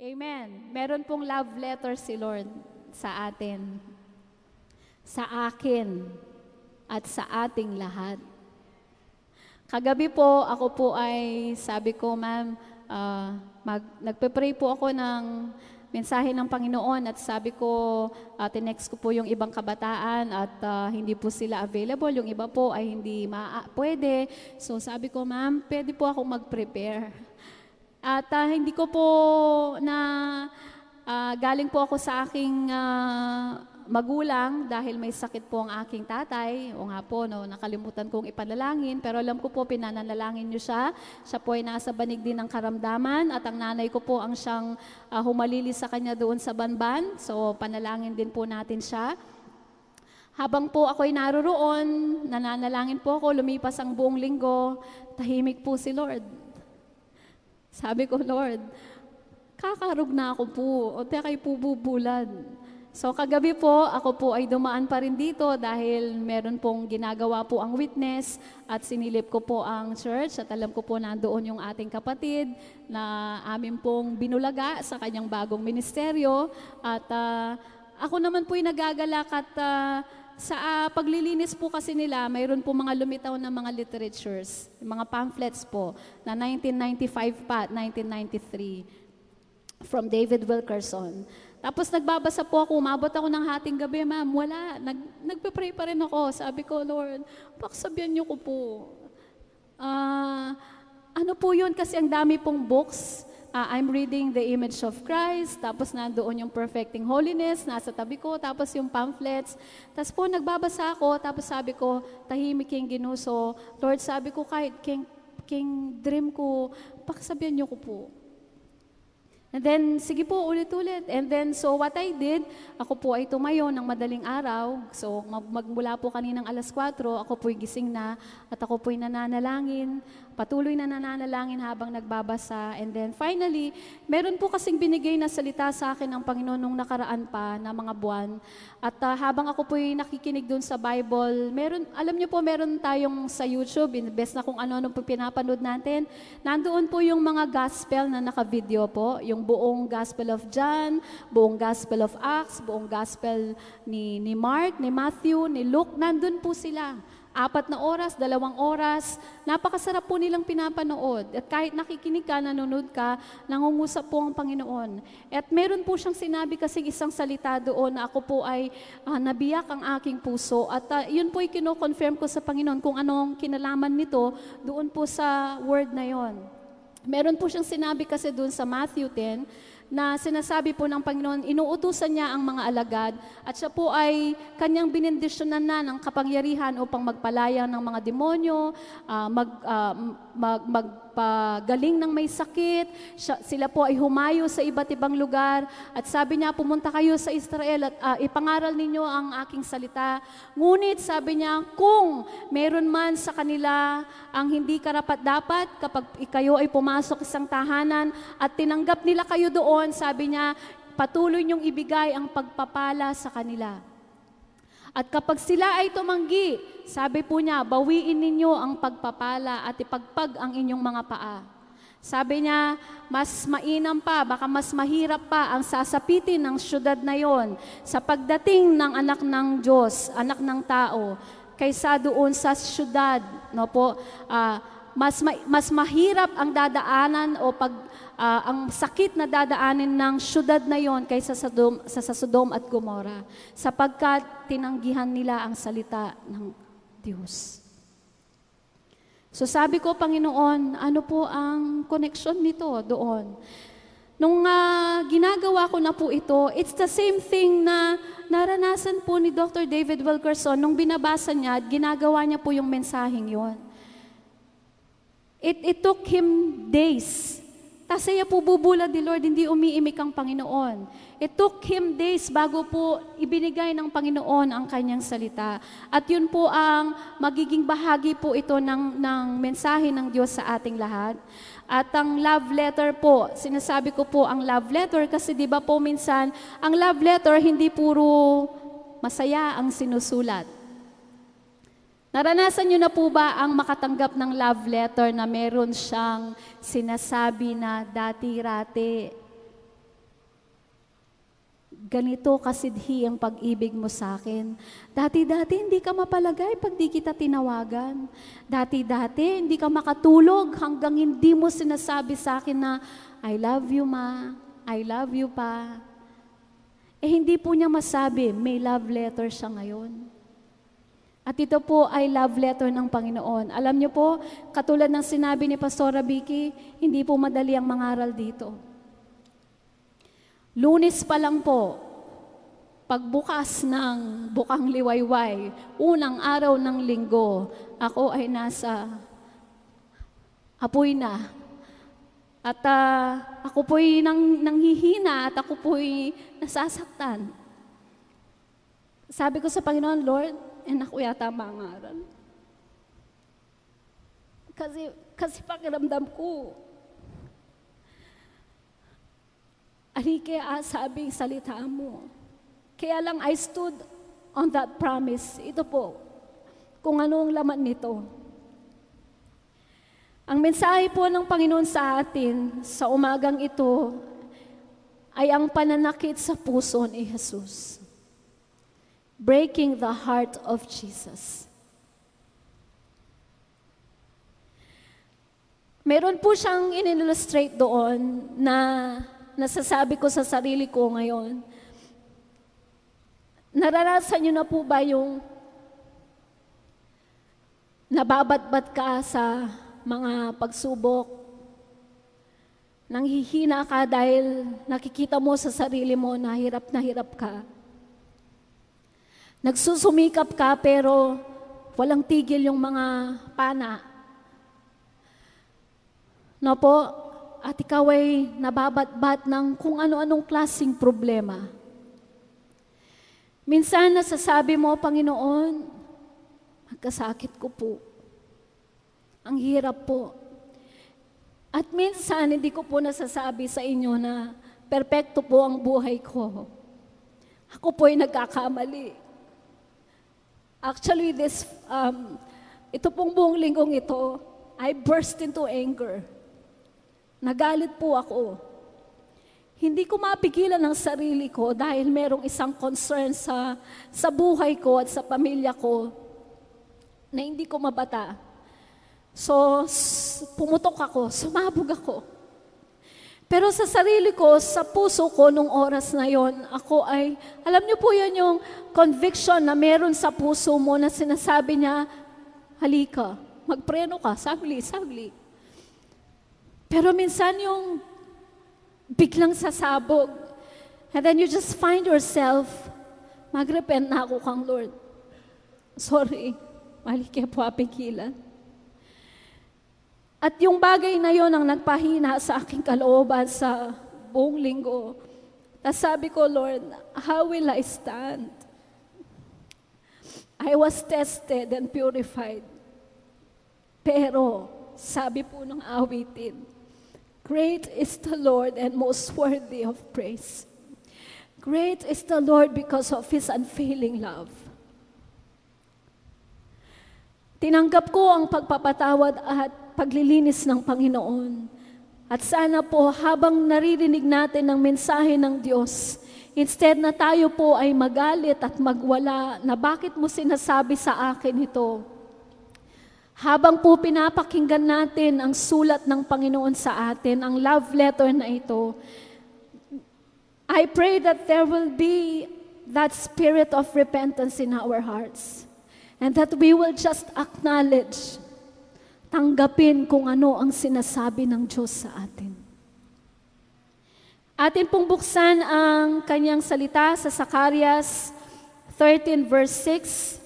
Amen. Meron pong love letter si Lord sa atin, sa akin, at sa ating lahat. Kagabi po, ako po ay sabi ko, ma'am, nagpe-pray po ako ng mensahe ng Panginoon at sabi ko, tinext ko po yung ibang kabataan at hindi po sila available. Yung iba po ay hindi pwede. So sabi ko, ma'am, pwede po akong mag-prepare. At hindi ko po na galing po ako sa aking magulang dahil may sakit po ang aking tatay. O nga po, no, nakalimutan kong ipanalangin. Pero alam ko po, pinananalangin niyo siya. Siya po ay nasa banig din ng karamdaman. At ang nanay ko po ang siyang humalili sa kanya doon sa banban. So, panalangin din po natin siya. Habang po ako'y naroroon, nananalangin po ako, lumipas ang buong linggo, tahimik po si Lord. Sabi ko, Lord, kakarog na ako po, o kay pububulad. So kagabi po, ako po ay dumaan pa rin dito dahil meron pong ginagawa po ang witness at sinilip ko po ang church at alam ko po nandoon yung ating kapatid na amin pong binulaga sa kanyang bagong ministeryo at ako naman po ay nagagalak at sa paglilinis po kasi nila, mayroon po mga lumitaw na mga literatures, mga pamphlets po na 1995 pa at 1993 from David Wilkerson. Tapos nagbabasa po ako, umabot ako ng hating gabi, ma'am, wala. Nagpe-pray pa rin ako. Sabi ko, Lord, paksabihan niyo ko po. Ano po yun? Kasi ang dami pong books. I'm reading The Image of Christ, tapos nandoon yung Perfecting Holiness, nasa tabi ko, tapos yung pamphlets. Tapos po nagbabasa ako, tapos sabi ko, tahimik yung ginuso. Lord, sabi ko, kahit king dream ko, paksabihan niyo ko po. And then, sige po, ulit-ulit. And then, so what I did, ako po ay tumayo ng madaling araw. So, magmula po kaninang 4:00, ako po'y gising na at ako po'y nananalangin. Patuloy na nananalangin habang nagbabasa. And then, finally, meron po kasing binigay na salita sa akin ng Panginoon nung nakaraan pa na mga buwan. At habang ako po'y nakikinig dun sa Bible, alam niyo po, meron tayong sa YouTube, best na kung ano po pinapanood natin. Nandoon po yung mga gospel na naka-video po, yung buong Gospel of John, buong Gospel of Acts, buong Gospel ni Mark, ni Matthew, ni Luke, nandun po sila. 4 oras, 2 oras, napakasarap po nilang pinapanood. At kahit nakikinig ka, nanonood ka, nangungusap po ang Panginoon. At meron po siyang sinabi kasing isang salita doon na ako po ay nabiyak ang aking puso. At yun po ay kino-confirm ko sa Panginoon kung anong kinalaman nito doon po sa word na yon. Meron po siyang sinabi kasi doon sa Matthew 10, na sinasabi po ng Panginoon, inuutusan niya ang mga alagad at siya po ay kanyang binindisyonan na ng kapangyarihan upang magpalaya ng mga demonyo, magpagaling ng may sakit. Sila po ay humayo sa iba't ibang lugar at sabi niya, pumunta kayo sa Israel at ipangaral ninyo ang aking salita. Ngunit sabi niya, kung meron man sa kanila ang hindi karapat-dapat kapag kayo ay pumasok isang tahanan at tinanggap nila kayo doon, sabi niya, patuloy niyong ibigay ang pagpapala sa kanila. At kapag sila ay tumanggi, sabi po niya, bawiin ninyo ang pagpapala at ipagpag ang inyong mga paa. Sabi niya, mas mainam pa, baka mas mahirap pa ang sasapitin ng syudad na yon sa pagdating ng anak ng Diyos, anak ng tao, kaysa doon sa syudad. No po, mas mahirap ang dadaanan o ang sakit na dadaanin ng syudad na yon kaysa sa Sodom at Gomora, sapagkat tinanggihan nila ang salita ng Diyos. So sabi ko, Panginoon, ano po ang connection nito doon? Nung ginagawa ko na po ito, it's the same thing na naranasan po ni Dr. David Wilkerson nung binabasa niya at ginagawa niya po yung mensaheng yon. It took him days. Tasaya po bubulad ni Lord, hindi umiimik ang Panginoon. It took him days bago po ibinigay ng Panginoon ang kanyang salita. At yun po ang magiging bahagi po ito ng mensahe ng Diyos sa ating lahat. At ang love letter po, sinasabi ko po ang love letter kasi di ba po minsan, ang love letter hindi puro masaya ang sinusulat. Naranasan niyo na po ba ang makatanggap ng love letter na meron siyang sinasabi na dati-rate? Ganito kasidhi ang pag-ibig mo sa akin. Dati-dati hindi ka mapalagay pag di kita tinawagan. Dati-dati hindi ka makatulog hanggang hindi mo sinasabi sa akin na, I love you, ma. I love you, pa. Hindi po niya masabi, may love letter siya ngayon. At ito po ay love letter ng Panginoon. Alam niyo po, katulad ng sinabi ni Pastora Vicky, hindi po madali ang mangaral dito. Lunes pa lang po, pagbukas ng Bukang Liwayway, unang araw ng linggo, ako ay nasa apoy na. At ako po'y nanghihina at ako po'y nasasaktan. Sabi ko sa Panginoon, Lord, ako yata mangaral. Kasi pakiramdam ko, kaya sabi salita mo. Kaya lang I stood on that promise. Ito po, kung ano ang laman nito. Ang mensahe po ng Panginoon sa atin sa umagang ito ay ang pananakit sa puso ni Jesus. Breaking the heart of Jesus. Meron po siyang in-illustrate doon na nasasabi ko sa sarili ko ngayon. Naranasan niyo na po ba yung nababatbat ka sa mga pagsubok? Nanghihina ka dahil nakikita mo sa sarili mo na hirap ka. Nagsusumikap ka pero walang tigil yung mga pana. No po? At ikaw ay nababatbat ng kung ano-anong klaseng problema. Minsan nasasabi mo, Panginoon, magkasakit ko po. Ang hirap po. At minsan hindi ko po nasasabi sa inyo na perpekto po ang buhay ko. Ako po ay nagkakamali. Actually, ito pong buong linggong ito, I burst into anger. Nagalit po ako. Hindi ko mapigilan ang sarili ko dahil merong isang concern sa buhay ko at sa pamilya ko na hindi ko mabata. So, pumutok ako, sumabog ako. Pero sa sarili ko, sa puso ko nung oras na yon, ako ay, alam niyo po yan yung conviction na meron sa puso mo na sinasabi niya, halika, magpreno ka, sagli. Pero minsan yung biglang sasabog. And then you just find yourself, magrepent na ako kang Lord. Sorry, mali kaya po apigilan. At yung bagay na yon ang nagpahina sa aking kalooban sa buong linggo. Tapos sabi ko, Lord, how will I stand? I was tested and purified. Pero, sabi po ng awitin, great is the Lord and most worthy of praise. Great is the Lord because of His unfailing love. Tinanggap ko ang pagpapatawad at paglilinis ng Panginoon. At sana po habang naririnig natin ang mensahe ng Diyos, instead na tayo po ay magalit at magwala na bakit mo sinasabi sa akin ito, habang po pinapakinggan natin ang sulat ng Panginoon sa atin, ang love letter na ito, I pray that there will be that spirit of repentance in our hearts. And that we will just acknowledge, tanggapin kung ano ang sinasabi ng Diyos sa atin. Atin pong buksan ang kanyang salita sa Zacarias 13 verse 6.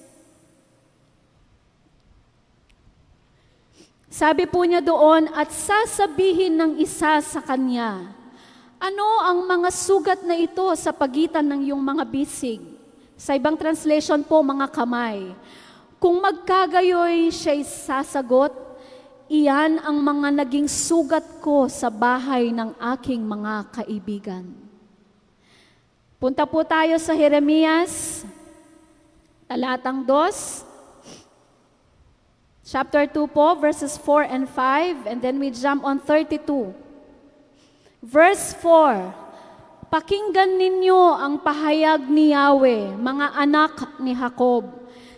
Sabi po niya doon, at sasabihin ng isa sa kanya, ano ang mga sugat na ito sa pagitan ng iyong mga bisig? Sa ibang translation po, mga kamay. Kung magkagayoy siya'y sasagot, iyan ang mga naging sugat ko sa bahay ng aking mga kaibigan. Punta po tayo sa Jeremias, talatang 2. Chapter 2 po, verses 4 and 5, and then we jump on 32. Verse 4, Pakinggan ninyo ang pahayag ni Yahweh, mga anak ni Jacob,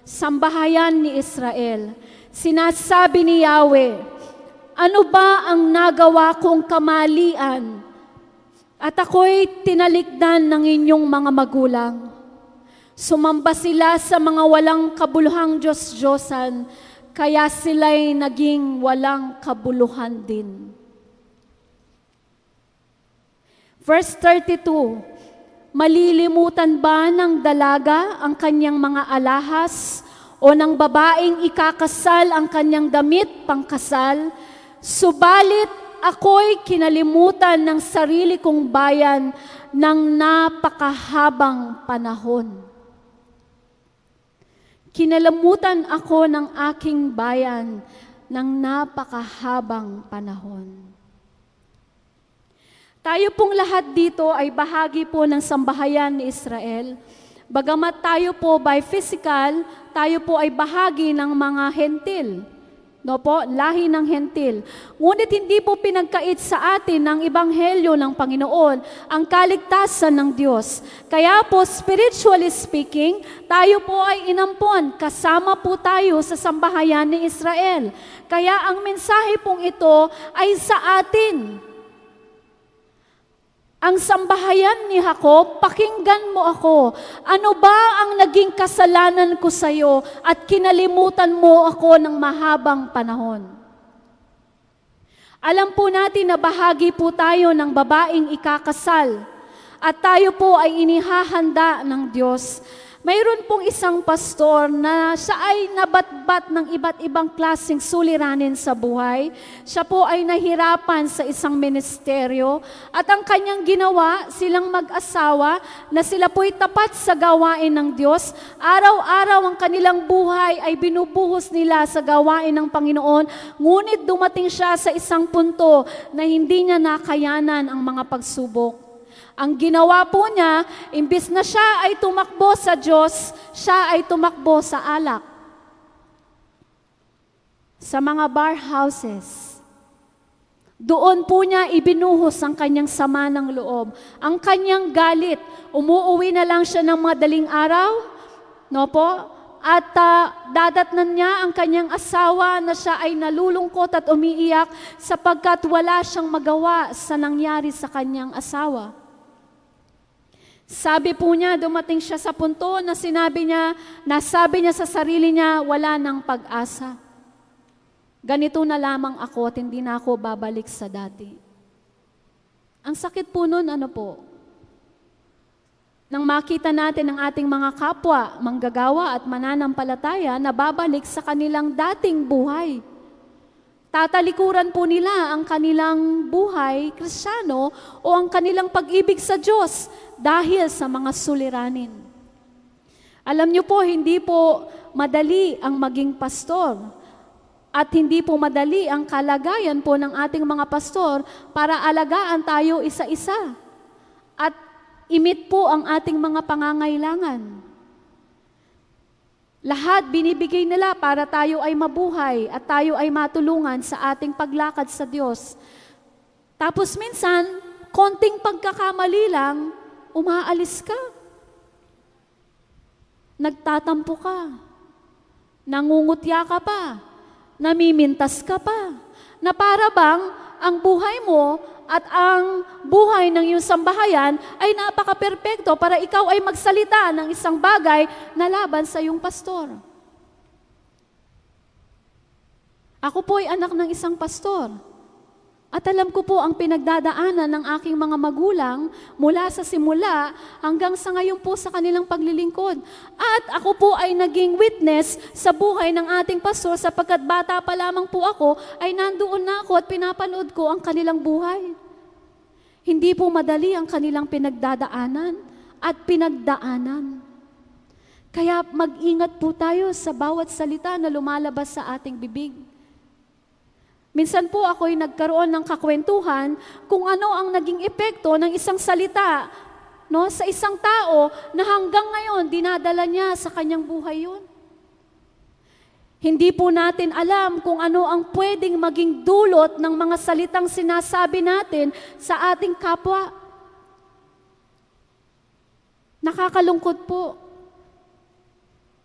sambahayan ni Israel. Sinasabi ni Yahweh, ano ba ang nagawa kong kamalian? At ako'y tinalikdan ng inyong mga magulang. Sumamba sila sa mga walang kabuluhang Diyos-Diyosan, kaya sila'y naging walang kabuluhan din. Verse 32, malilimutan ba ng dalaga ang kanyang mga alahas o ng babaeng ikakasal ang kanyang damit pangkasal? Subalit ako'y kinalimutan ng sarili kong bayan ng napakahabang panahon. Kinalimutan ako ng aking bayan ng napakahabang panahon. Tayo pong lahat dito ay bahagi po ng sambahayan ni Israel. Bagamat tayo po by physical, tayo po ay bahagi ng mga hentil. No po, lahi ng hentil. Ngunit hindi po pinagkait sa atin ng ebanghelyo ng Panginoon ang kaligtasan ng Diyos. Kaya po, spiritually speaking, tayo po ay inampon. Kasama po tayo sa sambahayan ni Israel. Kaya ang mensahe pong ito ay sa atin. Ang sambahayan ni Jacob, pakinggan mo ako. Ano ba ang naging kasalanan ko sa iyo at kinalimutan mo ako ng mahabang panahon? Alam po natin na bahagi po tayo ng babaeng ikakasal at tayo po ay inihahanda ng Diyos. Mayroon pong isang pastor na siya ay nabatbat ng iba't ibang klaseng suliranin sa buhay. Siya po ay nahirapan sa isang ministeryo at ang kanyang ginawa, silang mag-asawa na sila po'y tapat sa gawain ng Diyos. Araw-araw ang kanilang buhay ay binubuhos nila sa gawain ng Panginoon. Ngunit dumating siya sa isang punto na hindi niya nakayanan ang mga pagsubok. Ang ginawa po niya, imbis na siya ay tumakbo sa Diyos, siya ay tumakbo sa alak. Sa mga bar houses. Doon po niya ibinuhos ang kanyang sama ng loob. Ang kanyang galit. Umuuwi na lang siya ng madaling araw. No po? At dadatnan niya ang kanyang asawa na siya ay nalulungkot at umiiyak sapagkat wala siyang magawa sa nangyari sa kanyang asawa. Sabi po niya, dumating siya sa punto na nasabi niya sa sarili niya, wala nang pag-asa. Ganito na lamang ako at hindi na ako babalik sa dati. Ang sakit po nun, ano po? Nang makita natin ang ating mga kapwa, manggagawa at mananampalataya na babalik sa kanilang dating buhay. Tatalikuran po nila ang kanilang buhay, Kristiyano, o ang kanilang pag-ibig sa Diyos dahil sa mga suliranin. Alam niyo po, hindi po madali ang maging pastor at hindi po madali ang kalagayan po ng ating mga pastor para alagaan tayo isa-isa at imit po ang ating mga pangangailangan. Lahat binibigay nila para tayo ay mabuhay at tayo ay matulungan sa ating paglakad sa Diyos. Tapos minsan, konting pagkakamali lang, umaalis ka. Nagtatampo ka. Nangungutya ka pa. Namimintas ka pa. Na para bang ang buhay mo at ang buhay ng iyong sambahayan ay napaka-perpekto para ikaw ay magsalita ng isang bagay na laban sa iyong pastor. Ako po ay anak ng isang pastor. At alam ko po ang pinagdadaanan ng aking mga magulang mula sa simula hanggang sa ngayon po sa kanilang paglilingkod. At ako po ay naging witness sa buhay ng ating pastor sapagkat bata pa lamang po ako ay nandoon na ako at pinapanood ko ang kanilang buhay. Hindi po madali ang kanilang pinagdadaanan at pinagdaanan. Kaya mag-ingat po tayo sa bawat salita na lumalabas sa ating bibig. Minsan po ako'y nagkaroon ng kakwentuhan kung ano ang naging epekto ng isang salita sa isang tao na hanggang ngayon dinadala niya sa kanyang buhay yun. Hindi po natin alam kung ano ang pwedeng maging dulot ng mga salitang sinasabi natin sa ating kapwa. Nakakalungkot po.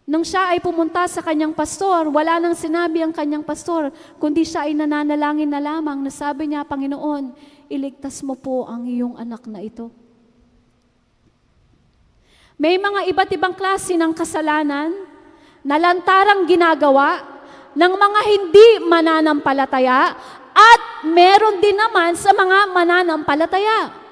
Nang siya ay pumunta sa kanyang pastor, wala nang sinabi ang kanyang pastor, kundi siya ay nananalangin na lamang. Nasabi niya, Panginoon, iligtas mo po ang iyong anak na ito. May mga iba't ibang klase ng kasalanan na lantarang ginagawa ng mga hindi mananampalataya at meron din naman sa mga mananampalataya.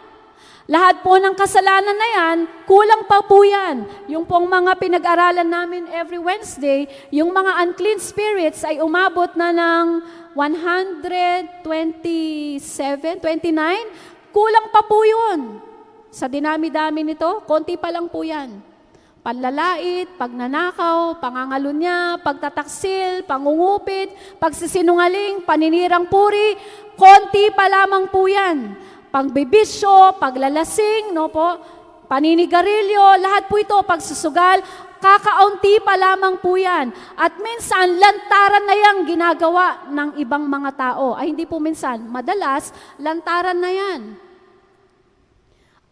Lahat po ng kasalanan na yan, kulang pa po yan. Yung pong mga pinag-aralan namin every Wednesday, yung mga unclean spirits ay umabot na ng 127, 29, kulang pa po yun. Sa dinami-dami nito, konti pa lang po yan. Panlalait, pagnanakaw, pangangalunya, pagtataksil, pangungupit, pagsisinungaling, paninirang puri, konti pa lamang po yan. Pangbibisyo, paglalasing, no po, paninigarilyo, lahat po ito, pagsusugal, kakaunti pa lamang po yan. At minsan, lantaran na yang ginagawa ng ibang mga tao. Ay hindi po minsan, madalas, lantaran na yan.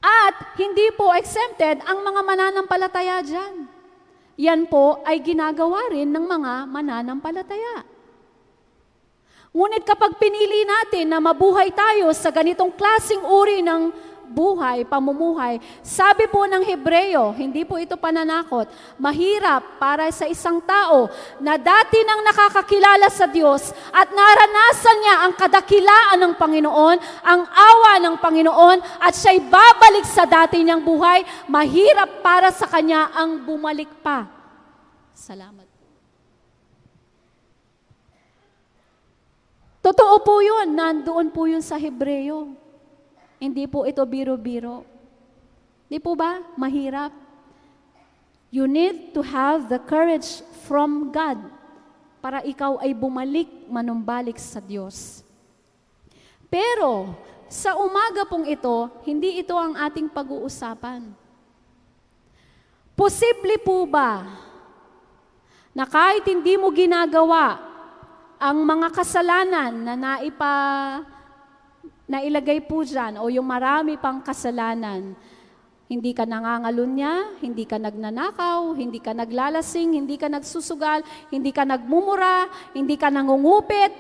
At hindi po exempted ang mga mananampalataya dyan. Yan po ay ginagawa rin ng mga mananampalataya. Ngunit kapag pinili natin na mabuhay tayo sa ganitong klaseng uri ng buhay, pamumuhay, sabi po ng Hebreo, hindi po ito pananakot, mahirap para sa isang tao na dati nang nakakakilala sa Diyos at naranasan niya ang kadakilaan ng Panginoon, ang awa ng Panginoon, at siya'y babalik sa dati niyang buhay, mahirap para sa kanya ang bumalik pa. Salamat. Totoo po yun, nandoon po yun sa Hebreo. Hindi po ito biro-biro. Di po ba? Mahirap. You need to have the courage from God para ikaw ay bumalik, manumbalik sa Diyos. Pero, sa umaga pong ito, hindi ito ang ating pag-uusapan. Posible po ba na kahit hindi mo ginagawa ang mga kasalanan na nailagay po dyan, o yung marami pang kasalanan, hindi ka nangangalunya, hindi ka nagnanakaw, hindi ka naglalasing, hindi ka nagsusugal, hindi ka nagmumura, hindi ka nangungupit,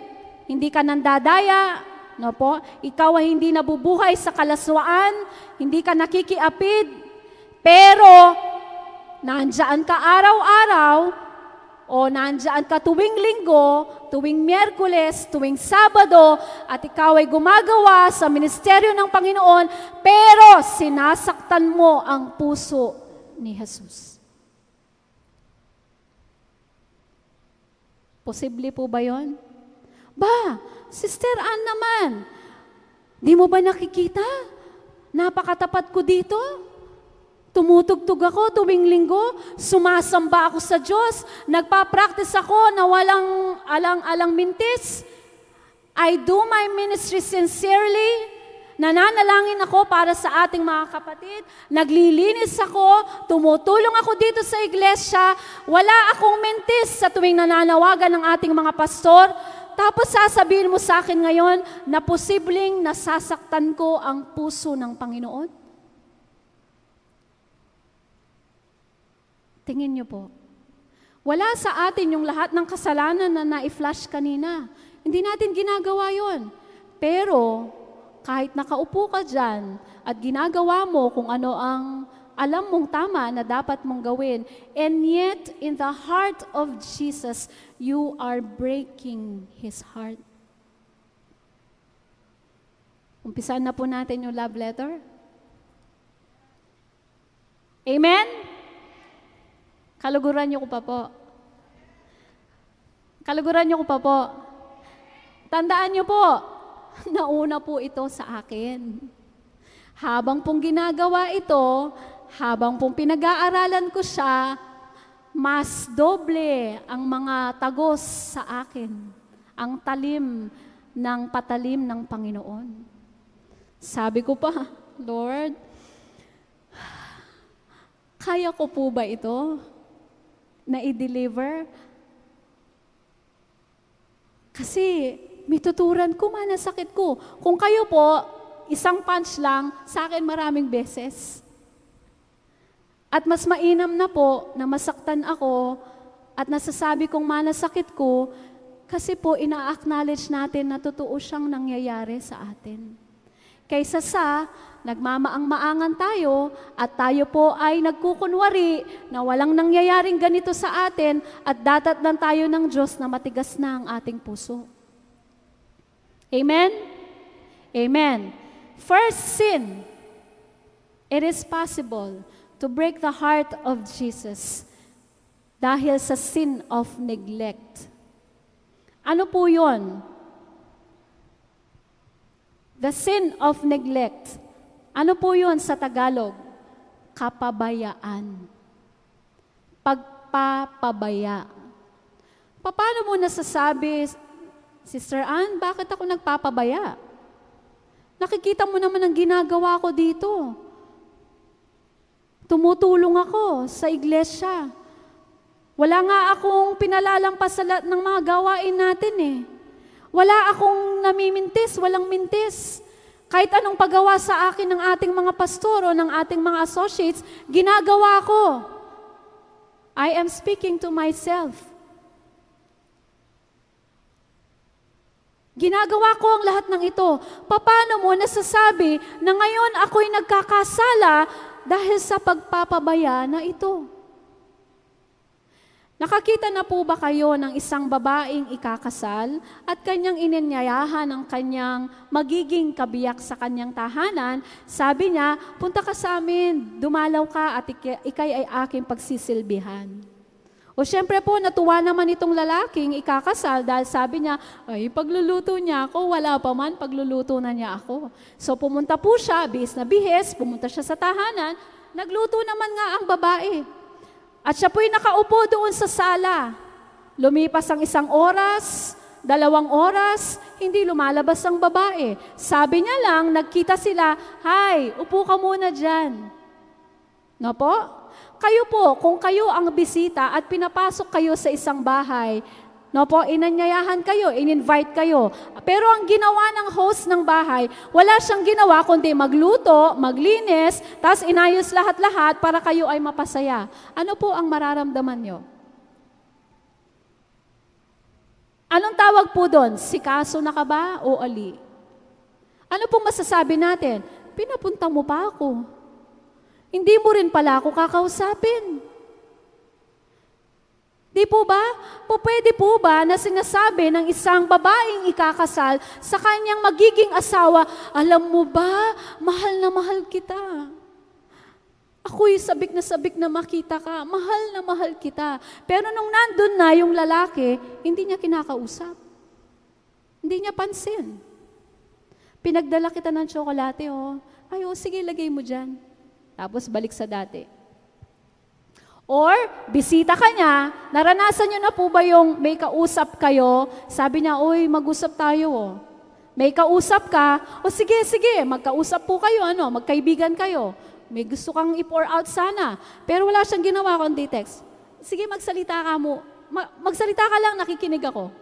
hindi ka nandadaya, no po? Ikaw ay hindi nabubuhay sa kalaswaan, hindi ka nakikiapid, pero nandyan ka araw-araw, o nandyan ka tuwing linggo, tuwing Miyerkules, tuwing Sabado, at ikaw ay gumagawa sa ministeryo ng Panginoon, pero sinasaktan mo ang puso ni Jesus. Posible po ba yon? Ba, Sister Ann naman, di mo ba nakikita? Napakatapat ko dito. Tumutugtog ako tuwing linggo, sumasamba ako sa Diyos, nagpa-practice ako na walang alang-alang mintis. I do my ministry sincerely, nananalangin ako para sa ating mga kapatid, naglilinis ako, tumutulong ako dito sa iglesia, wala akong mintis sa tuwing nananawagan ng ating mga pastor. Tapos sasabihin mo sa akin ngayon na posibleng nasasaktan ko ang puso ng Panginoon? Tingin niyo po, wala sa atin yung lahat ng kasalanan na na-flash kanina. Hindi natin ginagawa yon. Pero, kahit nakaupo ka dyan at ginagawa mo kung ano ang alam mong tama na dapat mong gawin, and yet, in the heart of Jesus, you are breaking His heart. Umpisan na po natin yung love letter. Amen? Kaluguran niyo ko pa po. Kaluguran niyo ko pa po. Tandaan niyo po, nauna po ito sa akin. Habang pong ginagawa ito, habang pong pinag-aaralan ko siya, mas doble ang mga tagos sa akin, ang talim ng patalim ng Panginoon. Sabi ko pa, Lord, kaya ko po ba ito na i-deliver? Kasi may tuturan ko man ang sakit ko. Kung kayo po, isang punch lang, sa akin maraming beses. At mas mainam na po na masaktan ako at nasasabi kong manasakit ko kasi po ina-acknowledge natin na totoo siyang nangyayari sa atin. Kaysa sa nagmamaang-maangan tayo at tayo po ay nagkukunwari na walang nangyayaring ganito sa atin at datatnan tayo ng Diyos na matigas na ang ating puso. Amen? Amen. First sin, it is possible to break the heart of Jesus dahil sa sin of neglect. Ano po yun? The sin of neglect. Ano po yun sa Tagalog? Kapabayaan. Pagpapabaya. Paano mo nasasabi, Sister Ann, bakit ako nagpapabaya? Nakikita mo naman ang ginagawa ko dito. Tumutulong ako sa iglesia. Wala nga akong pinalalampas sa lahat ng mga gawain natin eh. Wala akong namimintis, walang mintis. Kahit anong paggawa sa akin ng ating mga pastor o ng ating mga associates, ginagawa ko. I am speaking to myself. Ginagawa ko ang lahat ng ito. Paano mo nasasabi na ngayon ako'y nagkakasala dahil sa pagpapabaya na ito? Nakakita na po ba kayo ng isang babaeng ikakasal at kanyang inanyayahan ng kanyang magiging kabiyak sa kanyang tahanan? Sabi niya, punta ka sa amin, dumalaw ka at ikay ay aking pagsisilbihan. O syempre po, natuwa naman itong lalaking ikakasal dahil sabi niya, ay pagluluto niya ako, wala pa man, pagluluto na niya ako. So pumunta po siya, bihis na bihis, pumunta siya sa tahanan, nagluto naman nga ang babae. At siya po'y nakaupo doon sa sala. Lumipas ang 1 oras, 2 oras, hindi lumalabas ang babae. Sabi niya lang, nagkita sila, "Hi, upo ka muna dyan." No po? Kayo po, kung kayo ang bisita at pinapasok kayo sa isang bahay, no po, inanyayahan kayo, in-invite kayo. Pero ang ginawa ng host ng bahay, wala siyang ginawa kundi magluto, maglinis, tapos inayos lahat-lahat para kayo ay mapasaya. Ano po ang mararamdaman nyo? Anong tawag po doon? Sikaso na ka ba o ali? Ano pong masasabi natin? Pinapunta mo pa ako. Hindi mo rin pala ako kakausapin. Di po ba? Pwede po ba na sinasabi ng isang babaeng ikakasal sa kanyang magiging asawa, alam mo ba, mahal na mahal kita. Ako'y sabik na makita ka, mahal na mahal kita. Pero nung nandun na yung lalaki, hindi niya kinakausap. Hindi niya pansin. Pinagdala kita ng tsokolate, oh. Ay, oh, sige, lagay mo dyan. Tapos balik sa dati. Or, bisita ka niya, naranasan niyo na po ba yung may kausap kayo? Sabi niya, uy, mag-usap tayo. Oh. May kausap ka, o sige, magkausap po kayo, magkaibigan kayo. May gusto kang i-pour out sana. Pero wala siyang ginawa kundi text. Sige, magsalita ka mo. Magsalita ka lang, nakikinig ako.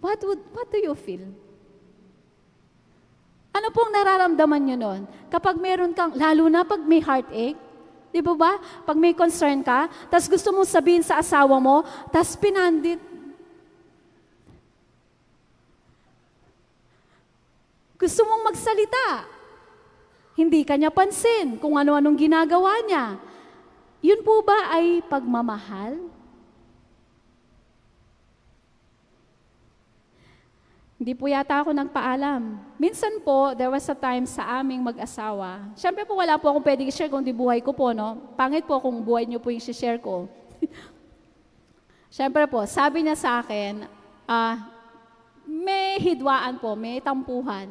What do you feel? Ano pong nararamdaman niyo nun? Kapag meron kang, lalo na pag may heartache, di ba? Pag may concern ka, tas gusto mong sabihin sa asawa mo, tas pinandit. Gusto mong magsalita. Hindi ka niya pansin kung ano-anong ginagawa niya. Yun po ba ay pagmamahal? Hindi po yata ako nagpaalam. Minsan po, there was a time sa aming mag-asawa. Siyempre po wala po akong pwedeng i-share kung di buhay ko po, no? Pangit po kung buhay niyo po yung i-share ko. Siyempre po, sabi niya sa akin, may hidwaan po, may tampuhan.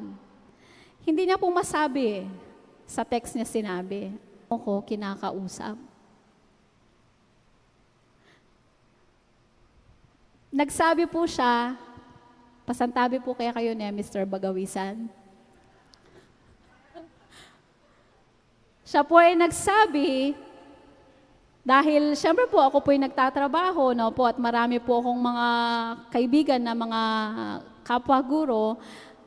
Hindi niya po masabi. Sa text niya sinabi, ako kinakausap. Nagsabi po siya, pasantabi po kaya kayo ni Mr. Bagawisan. Siya po ay nagsabi, dahil siyempre po ako po ay nagtatrabaho, no po, at marami po akong mga kaibigan na mga kapwa guro,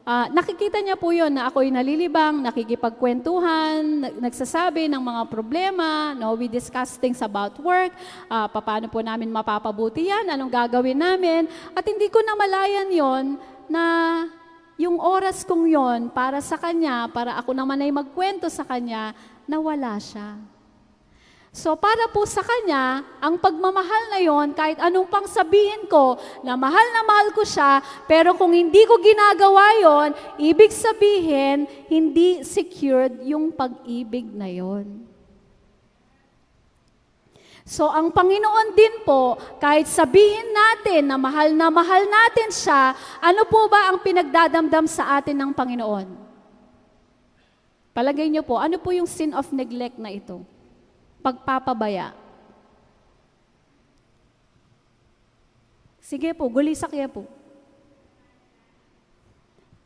Nakikita niya po yun na ako'y nalilibang, nakikipagkwentuhan, nagsasabi ng mga problema, no? We discuss things about work, paano po namin mapapabuti yan, anong gagawin namin, at hindi ko namalayan yon na yung oras kong yon para sa kanya, para ako naman ay magkwento sa kanya, nawala siya. So para po sa kanya, ang pagmamahal na yon, kahit anong pang sabihin ko na mahal ko siya, pero kung hindi ko ginagawa yon, ibig sabihin, hindi secured yung pag-ibig na yon. So ang Panginoon din po, kahit sabihin natin na mahal natin siya, ano po ba ang pinagdadamdam sa atin ng Panginoon? Palagay niyo po, ano po yung sin of neglect na ito? Pagpapabaya. Sige po, gulisak yan po.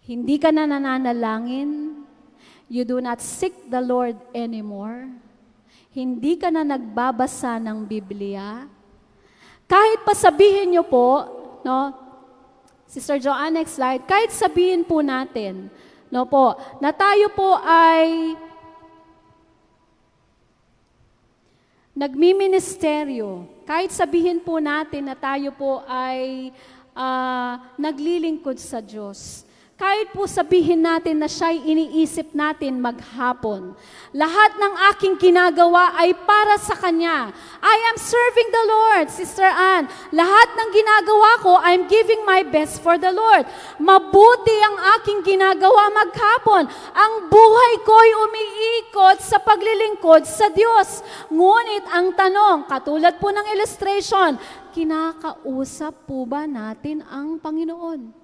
Hindi ka na nananalangin. You do not seek the Lord anymore. Hindi ka na nagbabasa ng Biblia. Kahit pa sabihin niyo po, no, Sister Joanne, next slide, kahit sabihin po natin, no po, na tayo po ay nagmiministeryo, kahit sabihin po natin na tayo po ay naglilingkod sa Diyos, kahit po sabihin natin na siya'y iniisip natin maghapon, lahat ng aking ginagawa ay para sa Kanya. I am serving the Lord, Sister Ann. Lahat ng ginagawa ko, I'm giving my best for the Lord. Mabuti ang aking ginagawa maghapon. Ang buhay ko'y umiikot sa paglilingkod sa Diyos. Ngunit ang tanong, katulad po ng illustration, kinakausap po ba natin ang Panginoon?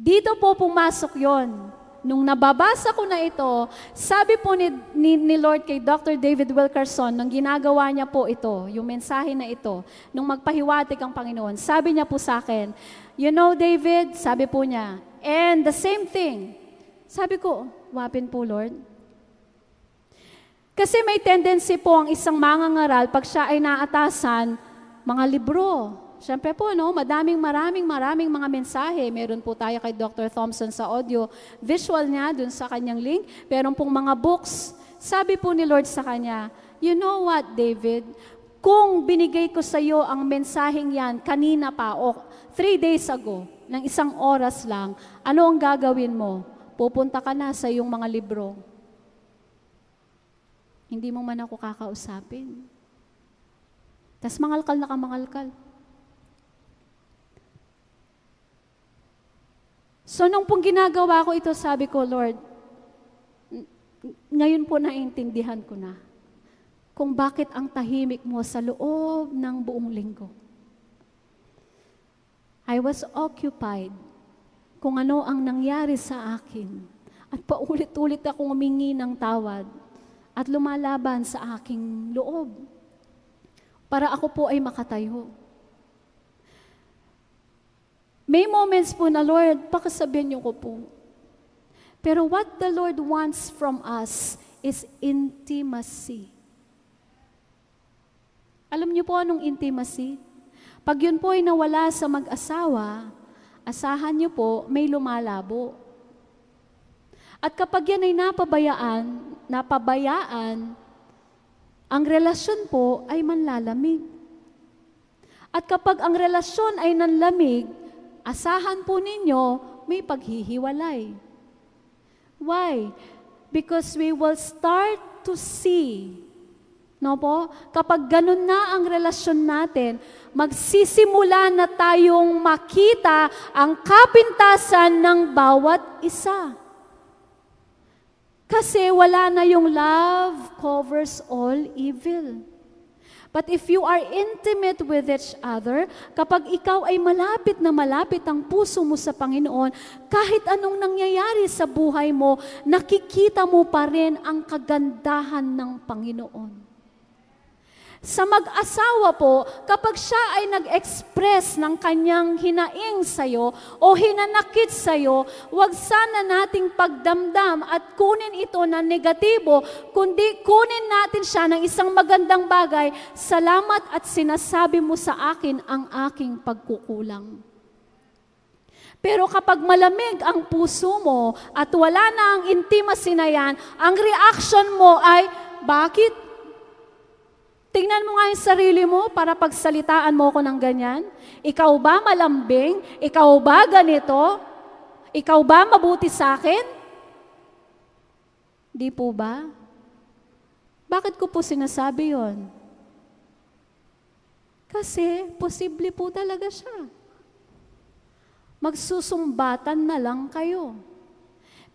Dito po pumasok yon. Nung nababasa ko na ito, sabi po ni Lord kay Dr. David Wilkerson, nung ginagawa niya po ito, yung mensahe na ito, nung magpahiwatig ang Panginoon, sabi niya po sa akin, you know David, sabi po niya, and the same thing. Sabi ko, wapin po Lord. Kasi may tendency po ang isang mangangaral, pag siya ay naatasan, mga libro. Siyempre po, no, maraming mga mensahe. Meron po tayo kay Dr. Thompson sa audio. Visual niya dun sa kanyang link. Meron pong mga books. Sabi po ni Lord sa kanya, you know what, David? Kung binigay ko sa iyo ang mensaheng yan kanina pa o 3 days ago, ng 1 oras lang, ano ang gagawin mo? Pupunta ka na sa iyong mga libro. Hindi mo man ako kakausapin. Tas mangalkal na ka mangalkal. So, nung pong ginagawa ko ito, sabi ko, Lord, ngayon po naiintindihan ko na kung bakit ang tahimik mo sa loob ng buong linggo. I was occupied kung ano ang nangyari sa akin at paulit-ulit akong humingi ng tawad at lumalaban sa aking loob para ako po ay makatayo. May moments po na, Lord, pakasabihan niyo ko po. Pero what the Lord wants from us is intimacy. Alam niyo po anong intimacy? Pag yun po ay nawala sa mag-asawa, asahan niyo po may lumalabo. At kapag yan ay napabayaan, ang relasyon po ay manlalamig. At kapag ang relasyon ay nanlamig, asahan po ninyo, may paghihiwalay. Why? Because we will start to see, no po? Kapag ganun na ang relasyon natin, magsisimula na tayong makita ang kapintasan ng bawat isa. Kasi wala na yung love covers all evil. But if you are intimate with each other, kapag ikaw ay malapit na malapit ang puso mo sa Panginoon, kahit anong nangyayari sa buhay mo, nakikita mo pa rin ang kagandahan ng Panginoon. Sa mag-asawa po, kapag siya ay nag-express ng kanyang hinaing sa'yo o hinanakit sa'yo, huwag sana nating pagdamdam at kunin ito na negatibo, kundi kunin natin siya ng isang magandang bagay, salamat at sinasabi mo sa akin ang aking pagkukulang. Pero kapag malamig ang puso mo at wala na ang intimacy na yan, ang reaction mo ay, bakit? Tingnan mo nga yung sarili mo para pagsalitaan mo ko ng ganyan. Ikaw ba malambing? Ikaw ba ganito? Ikaw ba mabuti sa akin? Di po ba? Bakit ko po sinasabi yon? Kasi posible po talaga siya. Magsusumbatan na lang kayo.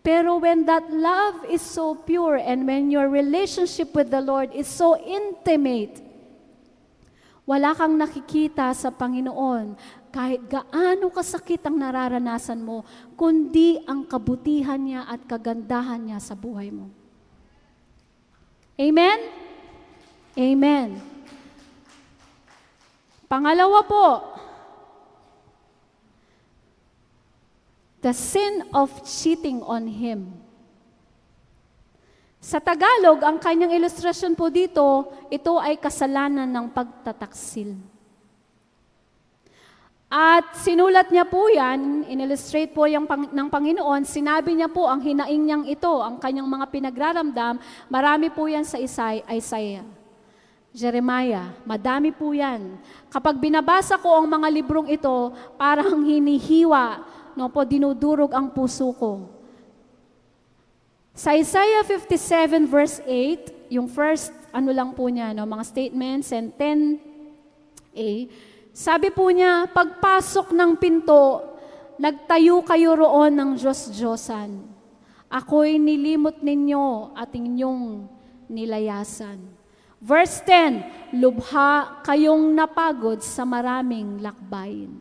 Pero when that love is so pure and when your relationship with the Lord is so intimate, wala kang nakikita sa Panginoon kahit gaano kasakit ang nararanasan mo, kundi ang kabutihan niya at kagandahan niya sa buhay mo. Amen? Amen. Pangalawa po, the sin of cheating on Him. Sa Tagalog, ang kanyang ilustrasyon po dito, ito ay kasalanan ng pagtataksil. At sinulat niya po yan, in-illustrate po yung ng Panginoon, sinabi niya po ang hinaing niyang ito, ang kanyang mga pinagraramdam, marami po yan sa Isaiah, Jeremiah, madami po yan. Kapag binabasa ko ang mga librong ito, parang hinihiwa, no po, dinudurog ang puso ko. Sa Isaiah 57 verse 8, yung first, ano lang po niya, no, mga statements and 10a, sabi po niya, pagpasok ng pinto, nagtayo kayo roon ng Diyos-Diyosan. Ako'y nilimot ninyo at inyong nilayasan. Verse 10, lubha kayong napagod sa maraming lakbayin.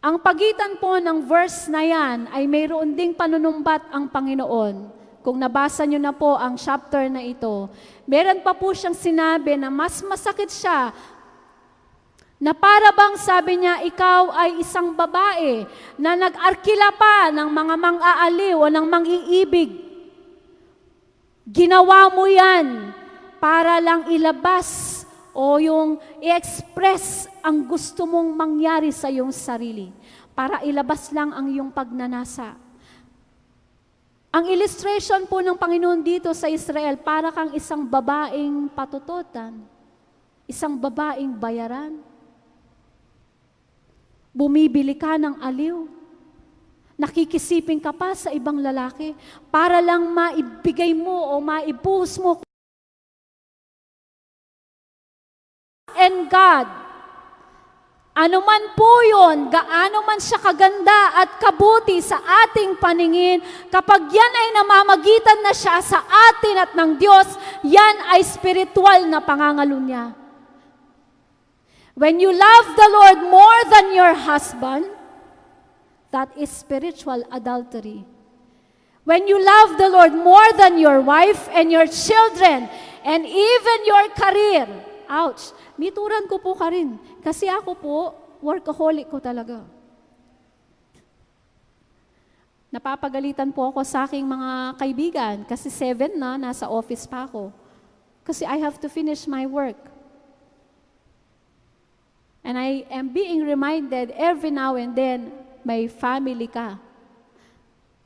Ang pagitan po ng verse na yan ay mayroon ding panunumbat ang Panginoon. Kung nabasa nyo na po ang chapter na ito, meron pa po siyang sinabi na mas masakit siya na para bang sabi niya, ikaw ay isang babae na nag-arkila pa ng mga mang-aaliw o ng mang-iibig. Ginawa mo yan para lang ilabas o yung i-express ang gusto mong mangyari sa iyong sarili. Para ilabas lang ang iyong pagnanasa. Ang illustration po ng Panginoon dito sa Israel, para kang isang babaeng patututan, isang babaeng bayaran. Bumibili ka ng aliw. Nakikisiping ka pa sa ibang lalaki para lang maibigay mo o maibuhos mo. And God, ano man po yun, gaano man siya kaganda at kabuti sa ating paningin, kapag yan ay namamagitan na siya sa atin at ng Diyos, yan ay spiritual na pangangalunya. When you love the Lord more than your husband, that is spiritual adultery. When you love the Lord more than your wife and your children, and even your career, ouch, mituran ko po ka rin. Kasi ako po, workaholic ko talaga. Napapagalitan po ako sa aking mga kaibigan kasi 7 na, nasa office pa ako. Kasi I have to finish my work. And I am being reminded every now and then, may family ka.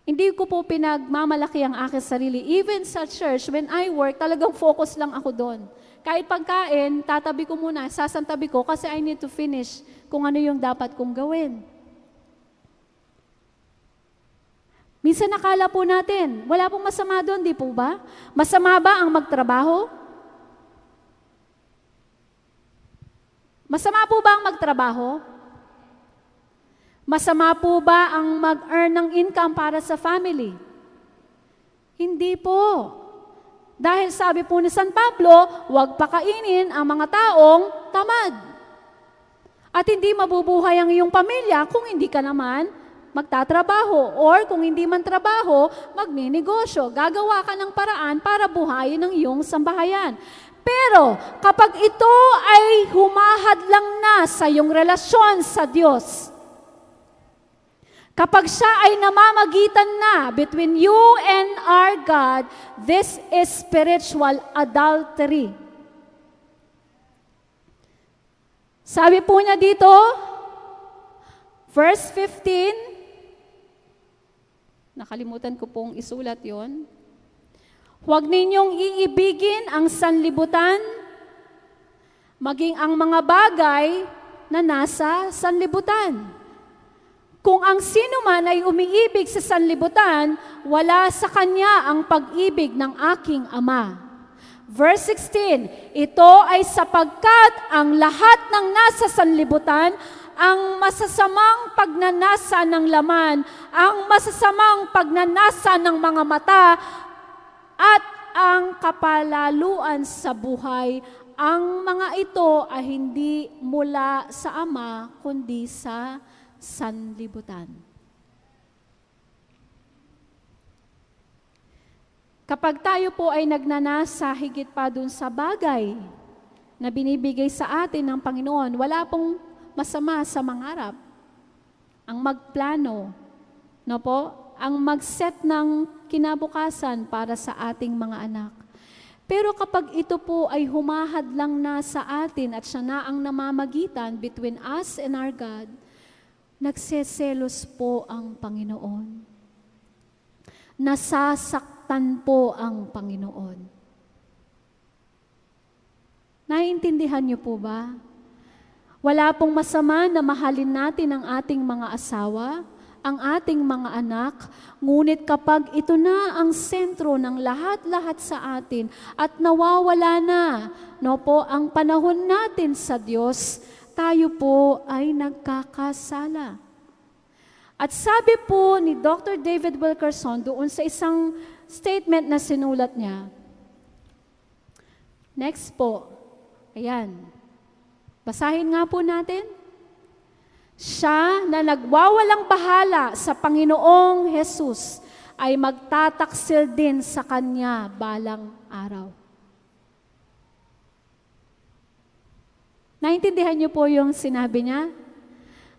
Hindi ko po pinagmamalaki ang aking sarili. Even sa church, when I work, talagang focus lang ako doon. Kahit pagkain, tatabi ko muna, sasantabi ko kasi I need to finish kung ano yung dapat kong gawin. Minsan nakala po natin, wala pong masama doon, di po ba? Masama ba ang magtrabaho? Masama po ba ang magtrabaho? Masama po ba ang mag-earn ng income para sa family? Hindi po. Dahil sabi po ni San Pablo, huwag pakainin ang mga taong tamad. At hindi mabubuhay ang iyong pamilya kung hindi ka naman magtatrabaho. Or kung hindi man trabaho, magninegosyo. Gagawa ka ng paraan para buhayin ang iyong sambahayan. Pero kapag ito ay humahadlang na sa iyong relasyon sa Diyos, kapag siya ay namamagitan na between you and our God, this is spiritual adultery. Sabi po niya dito, Verse 15, nakalimutan ko pong isulat yon. Huwag ninyong iibigin ang sanlibutan, maging ang mga bagay na nasa sanlibutan. Kung ang sino man ay umiibig sa sanlibutan, wala sa kanya ang pag-ibig ng aking Ama. Verse 16, ito ay sapagkat ang lahat ng nasa sanlibutan, ang masasamang pagnanasa ng laman, ang masasamang pagnanasa ng mga mata, at ang kapalaluan sa buhay, ang mga ito ay hindi mula sa Ama, kundi sa sanlibutan. Kapag tayo po ay nagnanasa higit pa dun sa bagay na binibigay sa atin ng Panginoon, wala pong masama sa mangarap. Ang magplano, no po? Ang mag-set ng kinabukasan para sa ating mga anak. Pero kapag ito po ay humahad lang na sa atin at siya na ang namamagitan between us and our God, nagseselos po ang Panginoon. Nasasaktan po ang Panginoon. Naiintindihan niyo po ba? Wala pong masama na mahalin natin ang ating mga asawa, ang ating mga anak, ngunit kapag ito na ang sentro ng lahat-lahat sa atin at nawawala na, no po, ang panahon natin sa Diyos, tayo po ay nagkakasala. At sabi po ni Dr. David Wilkerson doon sa isang statement na sinulat niya, next po, ayan, basahin nga po natin. Siya na nagwawalang bahala sa Panginoong Jesus ay magtataksil din sa Kanya balang araw. Naintindihan niyo po yung sinabi niya?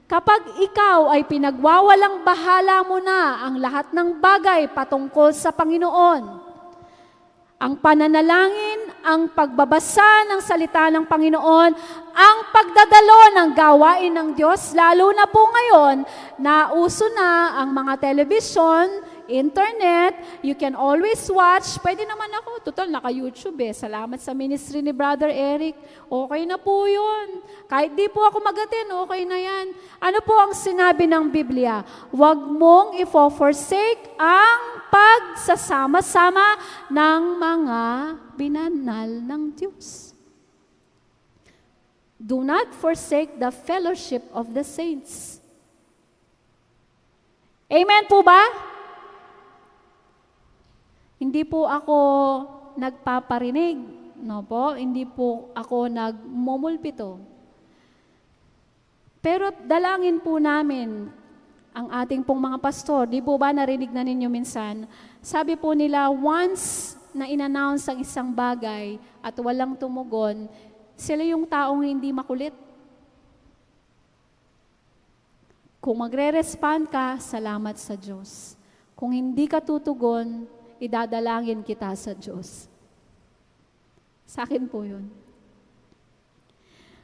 Kapag ikaw ay pinagwawalang bahala mo na ang lahat ng bagay patungkol sa Panginoon, ang pananalangin, ang pagbabasa ng salita ng Panginoon, ang pagdadalo ng gawain ng Diyos, lalo na po ngayon na uso na ang mga television, internet, you can always watch. Pwede naman ako, total, naka-YouTube eh. Salamat sa ministry ni Brother Eric. Okay na po yun. Kahit di po ako magatin, okay na yan. Ano po ang sinabi ng Biblia? Huwag mong i-forsake ang pagsasama-sama ng mga binanal ng Diyos. Do not forsake the fellowship of the saints. Amen po ba? Hindi po ako nagpaparinig, no po? Hindi po ako nagmumulpito. Pero dalangin po namin ang ating pong mga pastor. Di po ba narinig na ninyo minsan? Sabi po nila, once na in-announce ang isang bagay at walang tumugon, sila yung taong hindi makulit. Kung magre-respond ka, salamat sa Diyos. Kung hindi ka tutugon, idadalangin kita sa Diyos. Sa akin po yun.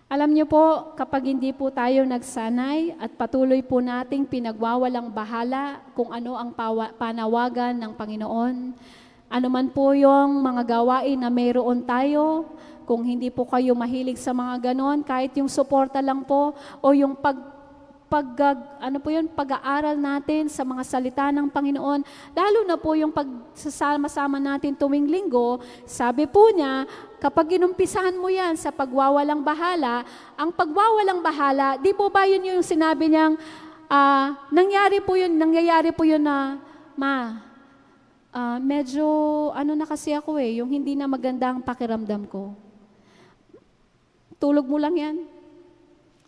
Alam niyo po, kapag hindi po tayo nagsanay at patuloy po nating pinagwawalang bahala kung ano ang panawagan ng Panginoon, ano man po yung mga gawain na mayroon tayo, kung hindi po kayo mahilig sa mga ganon, kahit yung suporta lang po o yung pag-aaral natin sa mga salita ng Panginoon, lalo na po yung pagsasama-sama natin tuwing linggo, sabi po niya, kapag inumpisahan mo yan sa pagwawalang bahala, ang pagwawalang bahala, di po ba yun yung sinabi niyang, nangyayari po yun na, medyo na kasi ako yung hindi na maganda ang pakiramdam ko. Tulog mo lang yan.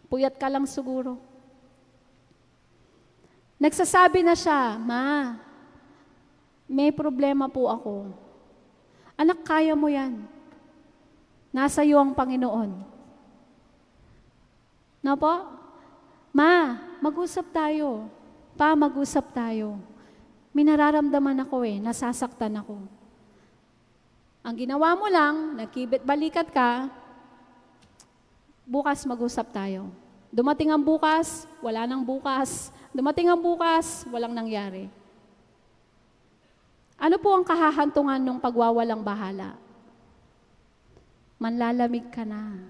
Puyat ka lang siguro. Nagsasabi na siya, Ma, may problema po ako. Anak, kaya mo yan. Nasa iyo ang Panginoon. No po? Ma, mag-usap tayo. Pa, mag-usap tayo. May nararamdaman ako nasasaktan ako. Ang ginawa mo lang, nakibit balikat ka, bukas mag-usap tayo. Dumating ang bukas, wala nang bukas. Dumating ang bukas, walang nangyari. Ano po ang kahahantungan ng pagwawalang bahala? Manlalamig ka na.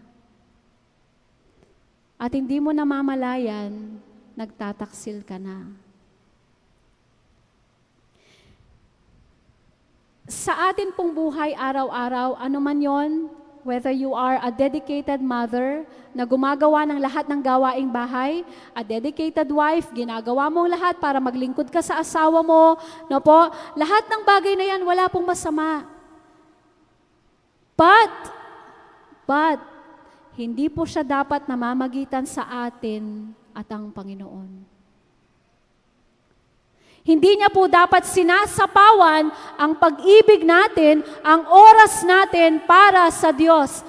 At hindi mo namamalayan, nagtataksil ka na. Sa atin pong buhay araw-araw, ano man yon, whether you are a dedicated mother na gumagawa ng lahat ng gawaing bahay, a dedicated wife, ginagawa mo lahat para maglingkod ka sa asawa mo, no po? Lahat ng bagay na yan, wala pong masama. But, hindi po siya dapat namamagitan sa atin at ang Panginoon. Hindi niya po dapat sinasapawan ang pag-ibig natin, ang oras natin para sa Diyos.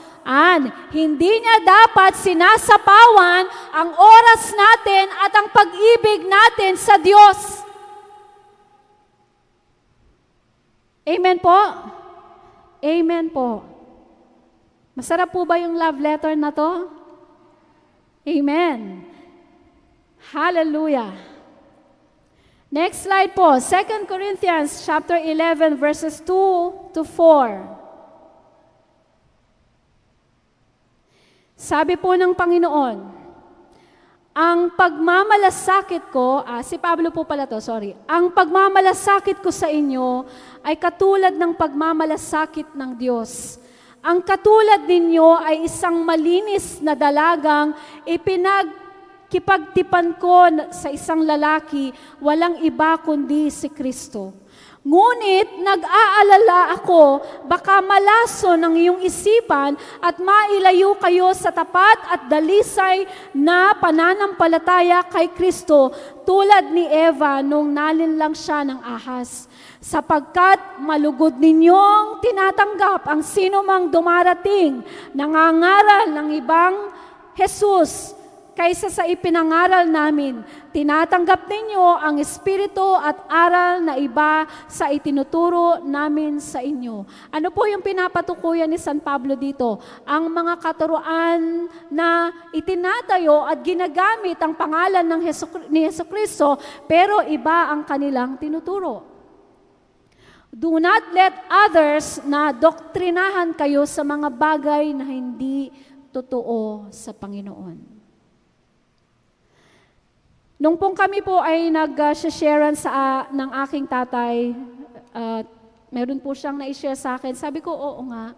Hindi niya dapat sinasapawan ang oras natin at ang pag-ibig natin sa Diyos. Amen po? Amen po. Masarap po ba yung love letter na to? Amen. Hallelujah. Next slide po, 2 Corinthians chapter 11 verses 2 to 4. Sabi po ng Panginoon, ang pagmamalasakit ko, si Pablo po pala to, sorry. Ang pagmamalasakit ko sa inyo ay katulad ng pagmamalasakit ng Diyos. Ang katulad ninyo ay isang malinis na dalagang ipinagkipagtipan ko sa isang lalaki, walang iba kundi si Kristo. Ngunit nag-aalala ako, baka malaso ng iyong isipan at mailayo kayo sa tapat at dalisay na pananampalataya kay Kristo tulad ni Eva nung nalinlang siya ng ahas. Sapagkat malugod ninyong tinatanggap ang sino mang dumarating, nangangaral ng ibang Jesus, kaysa sa ipinangaral namin, tinatanggap ninyo ang espiritu at aral na iba sa itinuturo namin sa inyo. Ano po yung pinapatukuyan ni San Pablo dito? Ang mga katuruan na itinatayo at ginagamit ang pangalan ni Jesucristo, pero iba ang kanilang tinuturo. Do not let others na doktrinahan kayo sa mga bagay na hindi totoo sa Panginoon. Nung pong kami po ay nag-sharean ng aking tatay, meron po siyang na-share sa akin, sabi ko, oo nga.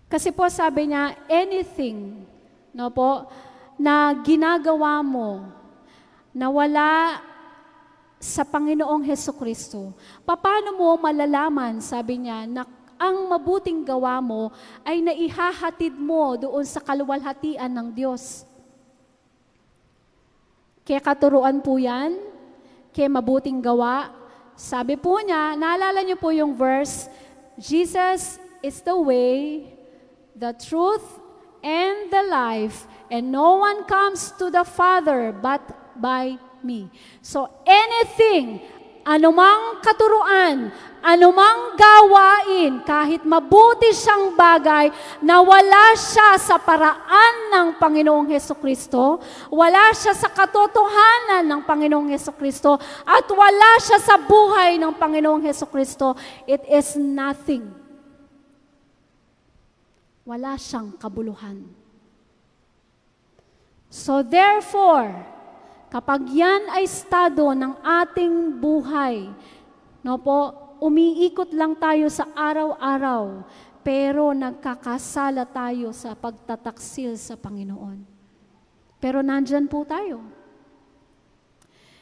Kasi po sabi niya, anything, no po, na ginagawa mo, na wala sa Panginoong Hesukristo, paano mo malalaman, sabi niya, na ang mabuting gawa mo ay naihahatid mo doon sa kaluwalhatian ng Diyos. Kaya katuruan po yan, kaya mabuting gawa. Sabi po niya, naalala niyo po yung verse, Jesus is the way, the truth, and the life, and no one comes to the Father but by me. So anything, anumang katuruan, anumang gawain, kahit mabuti siyang bagay, na wala siya sa paraan ng Panginoong Hesukristo, wala siya sa katotohanan ng Panginoong Hesukristo, at wala siya sa buhay ng Panginoong Hesukristo, it is nothing. Wala siyang kabuluhan. So therefore, kapag yan ay estado ng ating buhay, no po, umiikot lang tayo sa araw-araw, pero nagkakasala tayo sa pagtataksil sa Panginoon. Pero nandyan po tayo.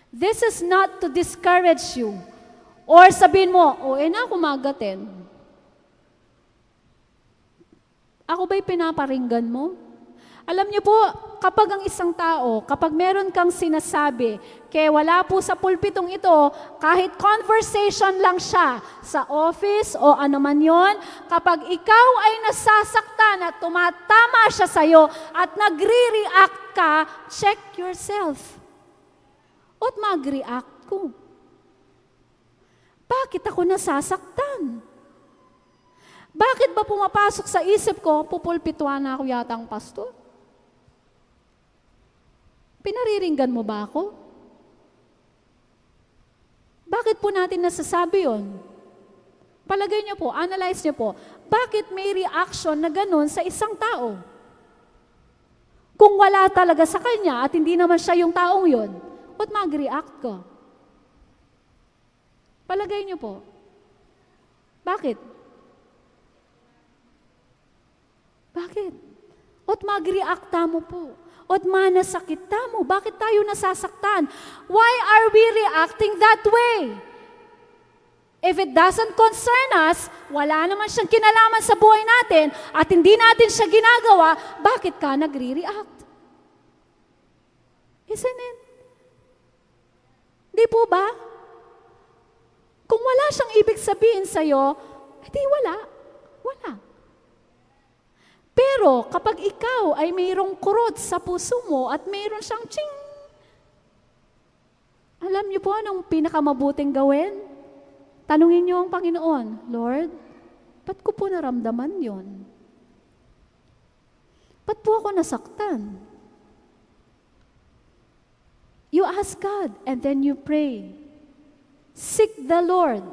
This is not to discourage you, or sabihin mo, na ako magatin. Ako ba'y pinaparinggan mo? Alam niyo po, kapag ang isang tao, kapag meron kang sinasabi, kaya wala po sa pulpitong ito, kahit conversation lang siya sa office o ano man yon, kapag ikaw ay nasasaktan at tumatama siya sa'yo at nagre-react ka, check yourself. O't mag-react ko? Bakit ako nasasaktan? Bakit ba pumapasok sa isip ko, pupulpituan na ako yata ang pastor? Pinariringgan mo ba ako? Bakit po natin nasasabi yon? Palagay niyo po, analyze niyo po, bakit may reaction na ganun sa isang tao? Kung wala talaga sa kanya at hindi naman siya yung taong yon, ba't mag-react ka? Palagay niyo po. Bakit? Bakit? At mag-reacta mo po. At manasakita mo. Bakit tayo nasasaktan? Why are we reacting that way? If it doesn't concern us, wala naman siyang kinalaman sa buhay natin at hindi natin siya ginagawa, bakit ka nagre-react? Isn't it? Di po ba? Kung wala siyang ibig sabihin sa'yo, hindi wala. Wala. Pero kapag ikaw ay mayroong kurot sa puso mo at mayroon siyang ching, alam niyo po anong pinakamabuting gawin? Tanungin niyo ang Panginoon, Lord, ba't ko po naramdaman yon? Ba't po ako nasaktan? You ask God and then you pray. Seek the Lord.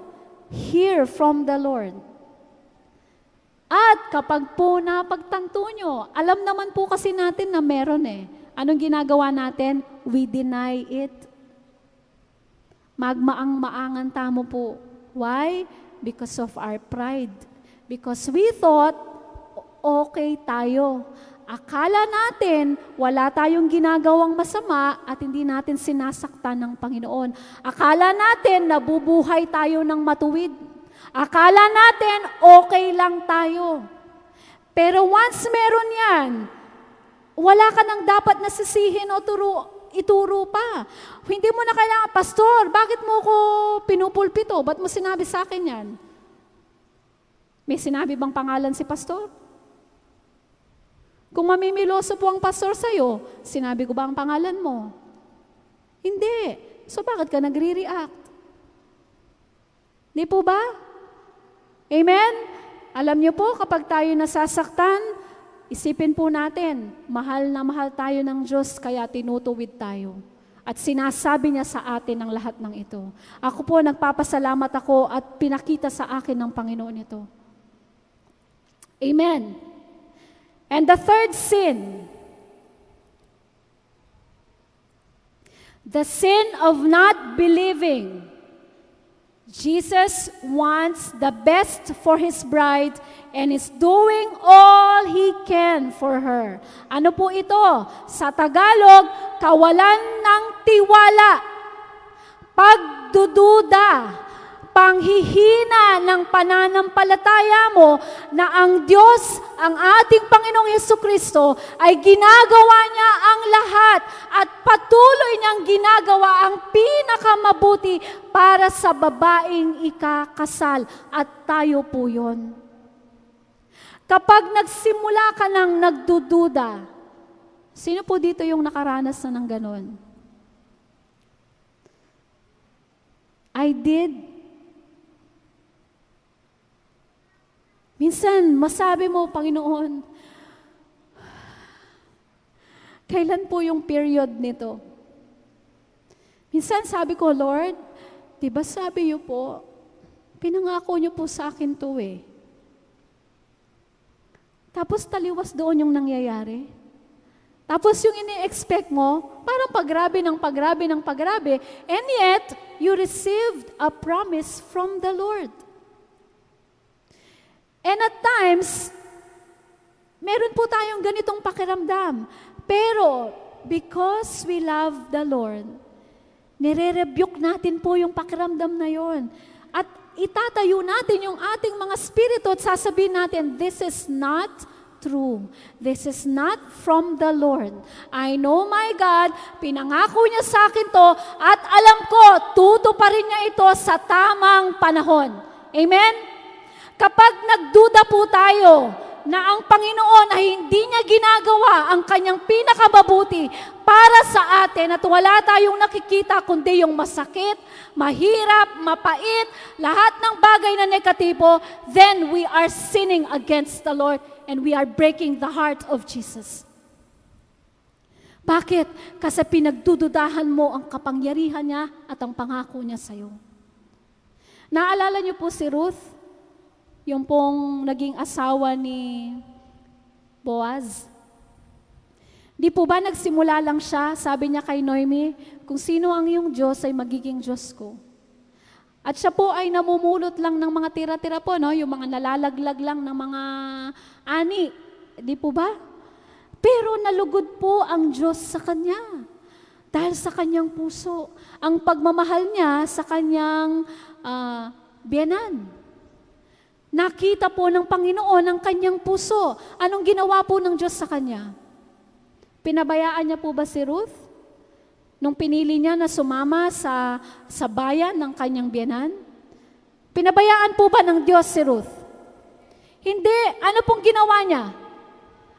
Hear from the Lord. At kapag po napagtanto nyo, alam naman po kasi natin na meron eh. Anong ginagawa natin? We deny it. Magmaang-maangan tamo po. Why? Because of our pride. Because we thought, okay tayo. Akala natin, wala tayong ginagawang masama at hindi natin sinasaktan ng Panginoon. Akala natin, nabubuhay tayo ng matuwid. Akala natin, okay lang tayo. Pero once meron yan, wala ka nang dapat nasisihin o ituro pa. Hindi mo na kailangan, Pastor, bakit mo ko pinupulpito? Ba't mo sinabi sa akin yan? May sinabi bang pangalan si Pastor? Kung mamimiloso po ang pastor sa'yo, sinabi ko ba ang pangalan mo? Hindi. So bakit ka nagre-react? Di po ba? Amen? Alam niyo po, kapag tayo nasasaktan, isipin po natin, mahal na mahal tayo ng Diyos, kaya tinutuwid tayo. At sinasabi niya sa atin ang lahat ng ito. Ako po, nagpapasalamat ako at pinakita sa akin ng Panginoon ito. Amen. And the third sin, the sin of not believing. Jesus wants the best for His bride and is doing all He can for her. Ano po ito? Sa Tagalog, kawalan ng tiwala, pagdududa, panghihina ng pananampalataya mo na ang Diyos, ang ating Panginoong Hesukristo, ay ginagawa niya ang lahat at patuloy niyang ginagawa ang pinakamabuti para sa babaeng ikakasal. At tayo po yun. Kapag nagsimula ka ng nagdududa, sino po dito yung nakaranas na ng ganon? I did. Minsan, masabi mo, Panginoon, kailan po yung period nito? Minsan sabi ko, Lord, diba sabi niyo po, pinangako niyo po sa akin to eh. Tapos taliwas doon yung nangyayari. Tapos yung ini-expect mo, parang pagrabe ng pagrabe ng pagrabe, and yet, you received a promise from the Lord. And at times, meron po tayong ganitong pakiramdam. Pero, because we love the Lord, nire-rebuke natin po yung pakiramdam na yon. At itatayo natin yung ating mga spirito at sasabihin natin, this is not true. This is not from the Lord. I know my God, pinangako niya sa akin to, at alam ko, tutuparin niya ito sa tamang panahon. Amen? Kapag nagduda po tayo na ang Panginoon ay hindi niya ginagawa ang kanyang pinakamabuti para sa atin at wala tayong nakikita kundi yung masakit, mahirap, mapait, lahat ng bagay na negatibo, then we are sinning against the Lord and we are breaking the heart of Jesus. Bakit? Kasi pinagdududahan mo ang kapangyarihan niya at ang pangako niya sa'yo. Naalala niyo po si Ruth? Yung pong naging asawa ni Boaz. Di po ba nagsimula lang siya, sabi niya kay Noemi, kung sino ang iyong Diyos ay magiging Diyos ko. At siya po ay namumulot lang ng mga tira-tira po, no? Yung mga nalalaglag lang ng mga ani. Di po ba? Pero nalugod po ang Diyos sa kanya dahil sa kanyang puso. Ang pagmamahal niya sa kanyang biyenan. Nakita po ng Panginoon ang kanyang puso. Anong ginawa po ng Diyos sa kanya? Pinabayaan niya po ba si Ruth? Nung pinili niya na sumama sa bayan ng kanyang biyenan? Pinabayaan po ba ng Diyos si Ruth? Hindi. Ano pong ginawa niya?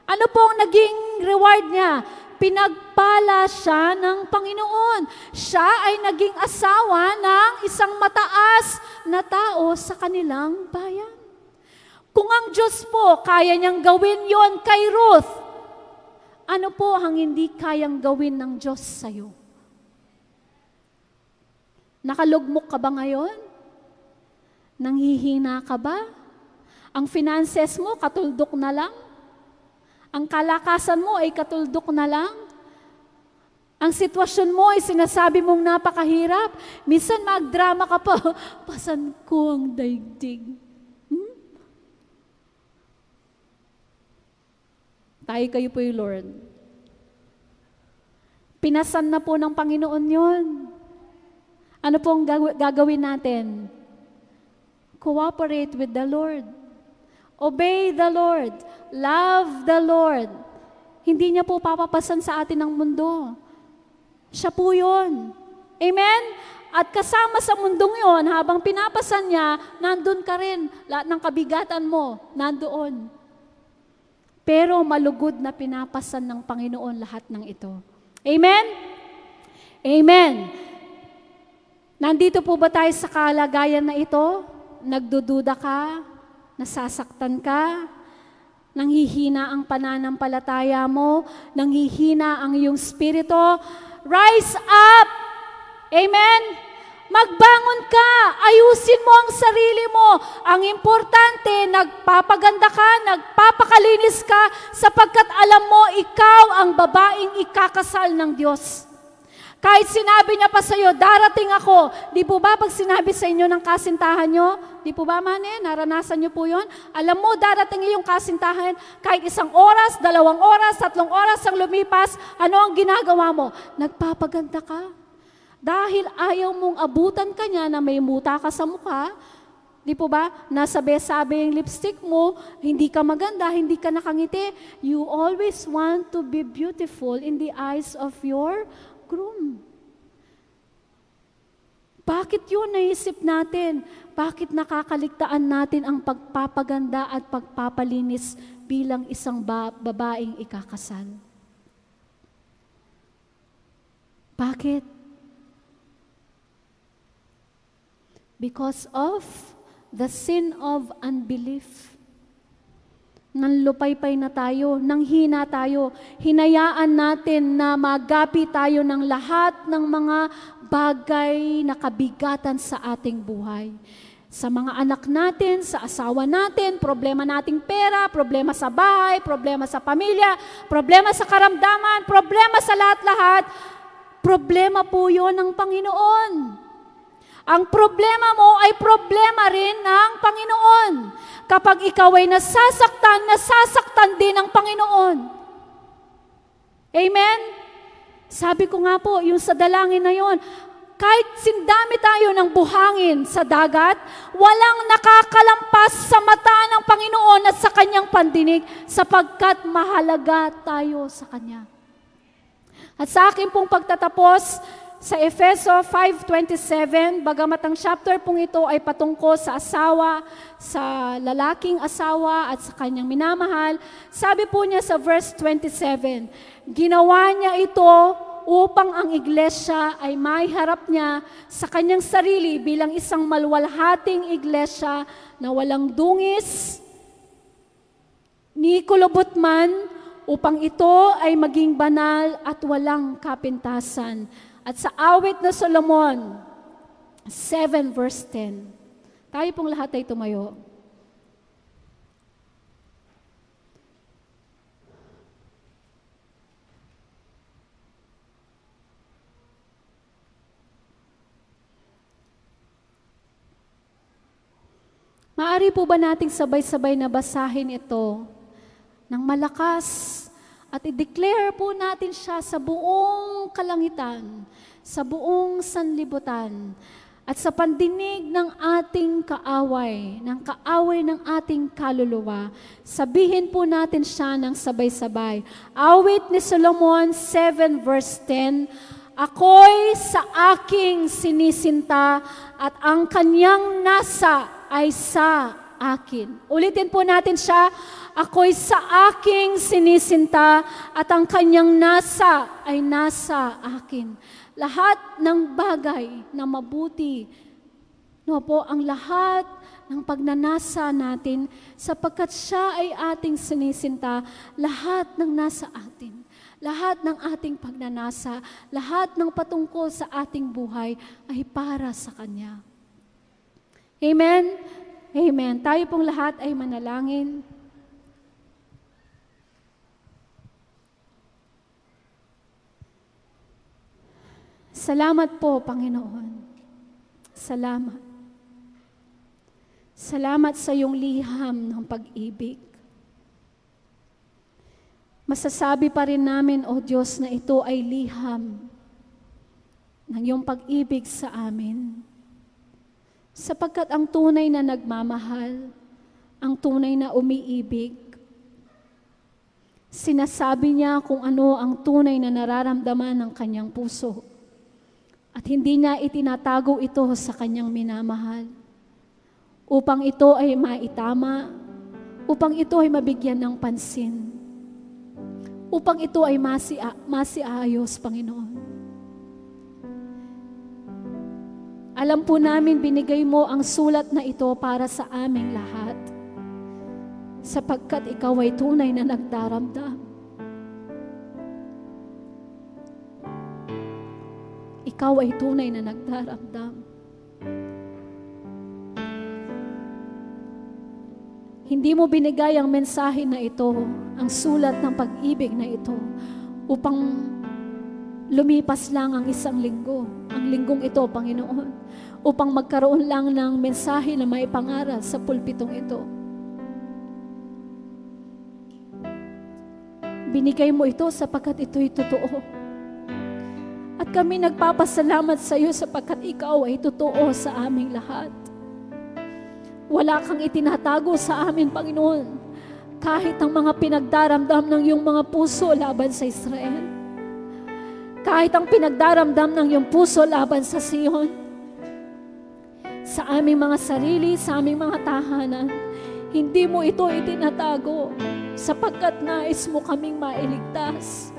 Ano pong naging reward niya? Pinagpala siya ng Panginoon. Siya ay naging asawa ng isang mataas na tao sa kanilang bayan. Kung ang Diyos po, kaya niyang gawin yon kay Ruth, ano po ang hindi kayang gawin ng Diyos sa'yo? Nakalugmok ka ba ngayon? Nanghihina ka ba? Ang finances mo, katuldok na lang? Ang kalakasan mo ay katuldok na lang? Ang sitwasyon mo ay sinasabi mong napakahirap? Minsan magdrama ka pa, pasan ko ang daigdig. Tayo kayo po yung Lord. Pinasan na po ng Panginoon yon. Ano pong gagawin natin? Cooperate with the Lord. Obey the Lord. Love the Lord. Hindi niya po papapasan sa atin ang mundo. Siya po yun. Amen? At kasama sa mundong yon, habang pinapasan niya, nandun ka rin. Lahat ng kabigatan mo, nandoon. Pero malugod na pinapasan ng Panginoon lahat ng ito. Amen? Amen. Nandito po ba tayo sa kalagayan na ito? Nagdududa ka? Nasasaktan ka? Nanghihina ang pananampalataya mo? Nanghihina ang iyong spirito? Rise up! Amen? Magbangon ka! Ayusin mo ang sarili mo. Ang importante, nagpapaganda ka, nagpapakalinis ka, sapagkat alam mo, ikaw ang babaeng ikakasal ng Diyos. Kahit sinabi niya pa sa iyo, darating ako. Di po ba pag sinabi sa inyo ng kasintahan nyo? Di po ba, mane? Naranasan nyo po yun? Alam mo, darating yung kasintahan, kahit 1 oras, 2 oras, 3 oras ang lumipas, ano ang ginagawa mo? Nagpapaganda ka. Dahil ayaw mong abutan ka niya na may muta ka sa mukha, di po ba? Nasabi-sabi yung lipstick mo, hindi ka maganda, hindi ka nakangiti. You always want to be beautiful in the eyes of your groom. Bakit yun naisip natin? Bakit nakakaligtaan natin ang pagpapaganda at pagpapalinis bilang isang babaeng ikakasal? Bakit? Because of the sin of unbelief. Nanlupaypay na tayo, nanghina tayo, hinayaan natin na magapi tayo ng lahat ng mga bagay na kabigatan sa ating buhay. Sa mga anak natin, sa asawa natin, problema nating pera, problema sa bahay, problema sa pamilya, problema sa karamdaman, problema sa lahat-lahat, problema po yun ng Panginoon. Ang problema mo ay problema rin ng Panginoon. Kapag ikaw ay nasasaktan, nasasaktan din ng Panginoon. Amen? Sabi ko nga po, yung sa dalangin na yon, kahit sindami tayo ng buhangin sa dagat, walang nakakalampas sa mata ng Panginoon at sa Kanyang pandinig sapagkat mahalaga tayo sa Kanya. At sa akin pong pagtatapos, sa Efeso 5:27, bagamat ang chapter pong ito ay patungkol sa asawa, sa lalaking asawa at sa kanyang minamahal, sabi po niya sa verse 27, ginawa niya ito upang ang iglesia ay maiharap niya sa kanyang sarili bilang isang maluwalhating iglesia na walang dungis, ni kulubot man, upang ito ay maging banal at walang kapintasan. At sa awit na Solomon 7 verse 10, tayo pong lahat ay tumayo. Maaari po ba nating sabay-sabay na basahin ito ng malakas at i-declare po natin siya sa buong kalangitan, sa buong sanlibutan, at sa pandinig ng ating kaaway, ng kaaway ng ating kaluluwa. Sabihin po natin siya ng sabay-sabay. Awit ni Solomon 7 verse 10, ako'y sa aking sinisinta at ang kanyang nasa ay sa akin. Ulitin po natin siya. Ako'y sa aking sinisinta at ang kanyang nasa ay nasa akin. Lahat ng bagay na mabuti, no po, ang lahat ng pagnanasa natin, sapagkat siya ay ating sinisinta, lahat ng nasa atin, lahat ng ating pagnanasa, lahat ng patungkol sa ating buhay ay para sa Kanya. Amen? Amen. Tayo pong lahat ay manalangin. Salamat po, Panginoon. Salamat. Salamat sa iyong liham ng pag-ibig. Masasabi pa rin namin, O Diyos, na ito ay liham ng iyong pag-ibig sa amin. Sapagkat ang tunay na nagmamahal, ang tunay na umiibig, sinasabi niya kung ano ang tunay na nararamdaman ng kanyang puso. At hindi niya itinatago ito sa kanyang minamahal. Upang ito ay maitama, upang ito ay mabigyan ng pansin, upang ito ay masiayos, Panginoon. Alam po namin, binigay mo ang sulat na ito para sa aming lahat, sapagkat ikaw ay tunay na nagdaramdam. Ikaw ay tunay na nagdaramdam. Hindi mo binigay ang mensahe na ito, ang sulat ng pag-ibig na ito, upang lumipas lang ang isang linggo. Ang linggong ito, Panginoon, upang magkaroon lang ng mensahe na maipangaral sa pulpitong ito. Binigay mo ito sapagkat ito'y totoo. At kami nagpapasalamat sa iyo sapagkat ikaw ay totoo sa aming lahat. Wala kang itinatago sa amin, Panginoon, kahit ang mga pinagdaramdam ng iyong mga puso laban sa Israel. Kahit ang pinagdaramdam ng iyong puso laban sa Sion, sa aming mga sarili, sa aming mga tahanan, hindi mo ito itinatago sapagkat nais mo kaming mailigtas.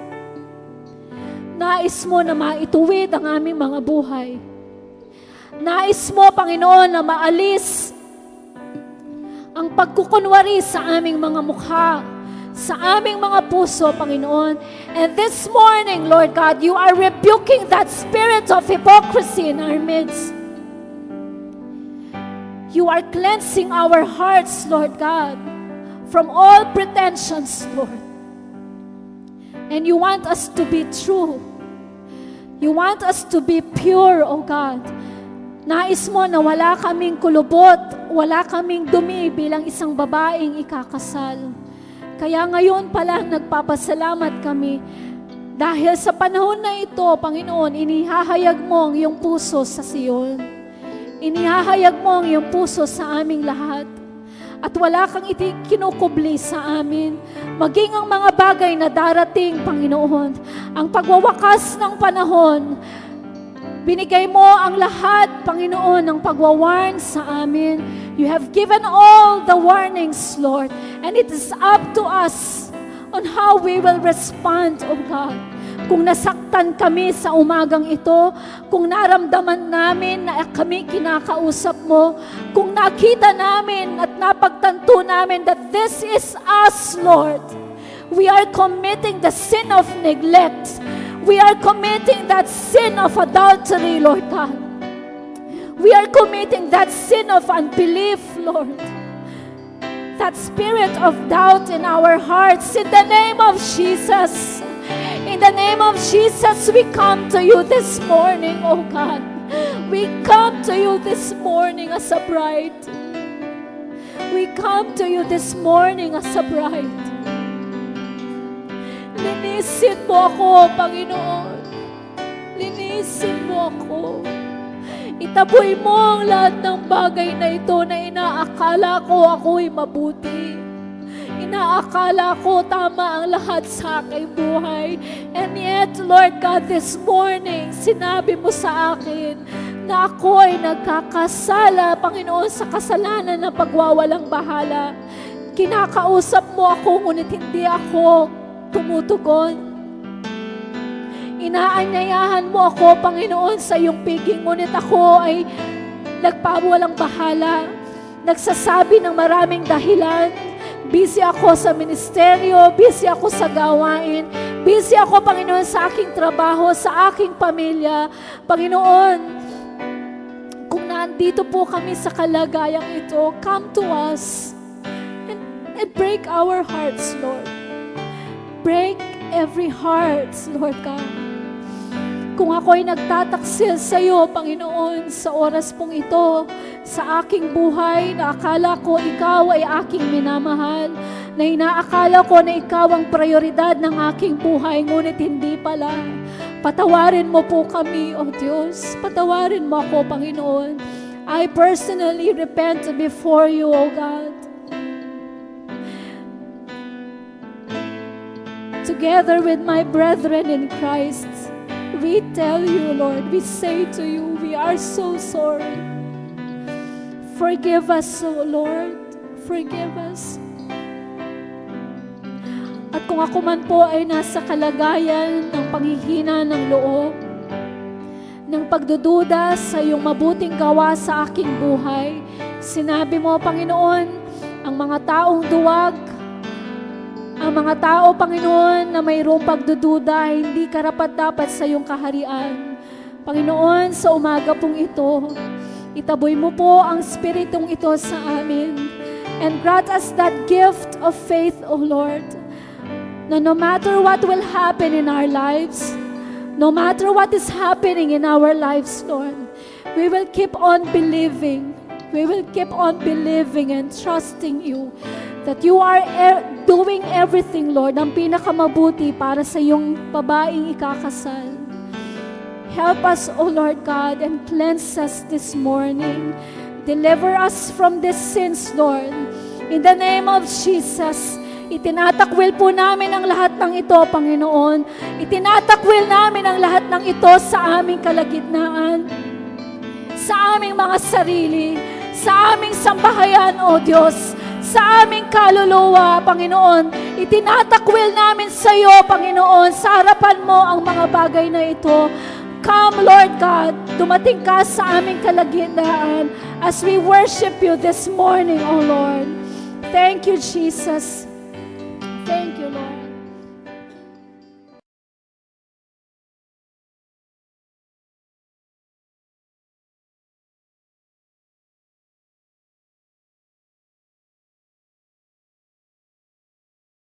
Nais mo na maituwid ang aming mga buhay. Nais mo, Panginoon, na maalis ang pagkukunwari sa aming mga mukha, sa aming mga puso, Panginoon. And this morning, Lord God, you are rebuking that spirit of hypocrisy in our midst. You are cleansing our hearts, Lord God, from all pretensions, Lord. And you want us to be true. You want us to be pure, O God. Nais mo na wala kaming kulubot, wala kaming dumi bilang isang babaeng ikakasal. Kaya ngayon pala nagpapasalamat kami dahil sa panahon na ito, Panginoon, inihahayag mo ang iyong puso sa Sion. Inihahayag mo ang iyong puso sa aming lahat. At wala kang kinukubli sa amin. Maging ang mga bagay na darating, Panginoon, ang pagwawakas ng panahon, binigay mo ang lahat, Panginoon, ng pagwawarn sa amin. You have given all the warnings, Lord, and it is up to us on how we will respond, O God. Kung nasaktan kami sa umagang ito, kung naramdaman namin na kami kinakausap mo, kung nakita namin at napagtanto namin that this is us, Lord, We are committing the sin of neglect. We are committing that sin of adultery, Lord God. We are committing that sin of unbelief, Lord. That spirit of doubt in our hearts, in the name of Jesus. In the name of Jesus, we come to you this morning, oh God. We come to you this morning as a bride. We come to you this morning as a bride. Linisin mo ako, Panginoon. Linisin mo ako. Itaboy mo ang lahat ng bagay na ito na inaakala ko ako'y mabuti. Inaakala ko tama ang lahat sa aking buhay. And yet, Lord God, this morning, sinabi mo sa akin na ako ay nagkakasala, Panginoon, sa kasalanan ng pagwawalang bahala. Kinakausap mo ako, ngunit hindi ako tumutugon. Inaanyayahan mo ako, Panginoon, sa iyong piging, ngunit ako ay nagpawalang bahala. Nagsasabi ng maraming dahilan. Busy ako sa ministeryo, busy ako sa gawain, busy ako, Panginoon, sa aking trabaho, sa aking pamilya. Panginoon, kung nandito po kami sa kalagayang ito, come to us and break our hearts, Lord. Break every heart, Lord God. Kung ako'y nagtataksil sa iyo, Panginoon, sa oras pong ito, sa aking buhay, na akala ko ikaw ay aking minamahal, na inaakala ko na ikaw ang prioridad ng aking buhay, ngunit hindi pala. Patawarin mo po kami, O Diyos. Patawarin mo ako, Panginoon. I personally repent before you, O God. Together with my brethren in Christ, we tell you, Lord, we say to you, we are so sorry. Forgive us, O Lord. Forgive us. At kung ako man po ay nasa kalagayan ng panghihina ng loob, ng pagdududa sa iyong mabuting gawa sa aking buhay, sinabi mo, Panginoon, ang mga taong duwag, ang mga tao, Panginoon, na mayroong pagdududa, hindi karapat-dapat sa iyong kaharian. Panginoon, sa umaga pong ito, itaboy mo po ang spiritong ito sa amin. And grant us that gift of faith, O Lord, na no matter what will happen in our lives, no matter what is happening in our lives, Lord, we will keep on believing. We will keep on believing and trusting you that you are doing everything, Lord, ang pinakamabuti para sa iyong babaeng ikakasal. Help us, O Lord God, and cleanse us this morning. Deliver us from these sins, Lord. In the name of Jesus, itinatakwil po namin ang lahat ng ito, Panginoon. Itinatakwil namin ang lahat ng ito sa aming kalagitnaan, sa aming mga sarili, sa aming sambahayan, O Diyos, sa aming kaluluwa, Panginoon. Itinatakwil namin sa iyo, Panginoon, sa harapan mo ang mga bagay na ito. Come, Lord God, dumating ka sa aming kalagitnaan as we worship you this morning, O Lord. Thank you, Jesus. Thank you, Lord.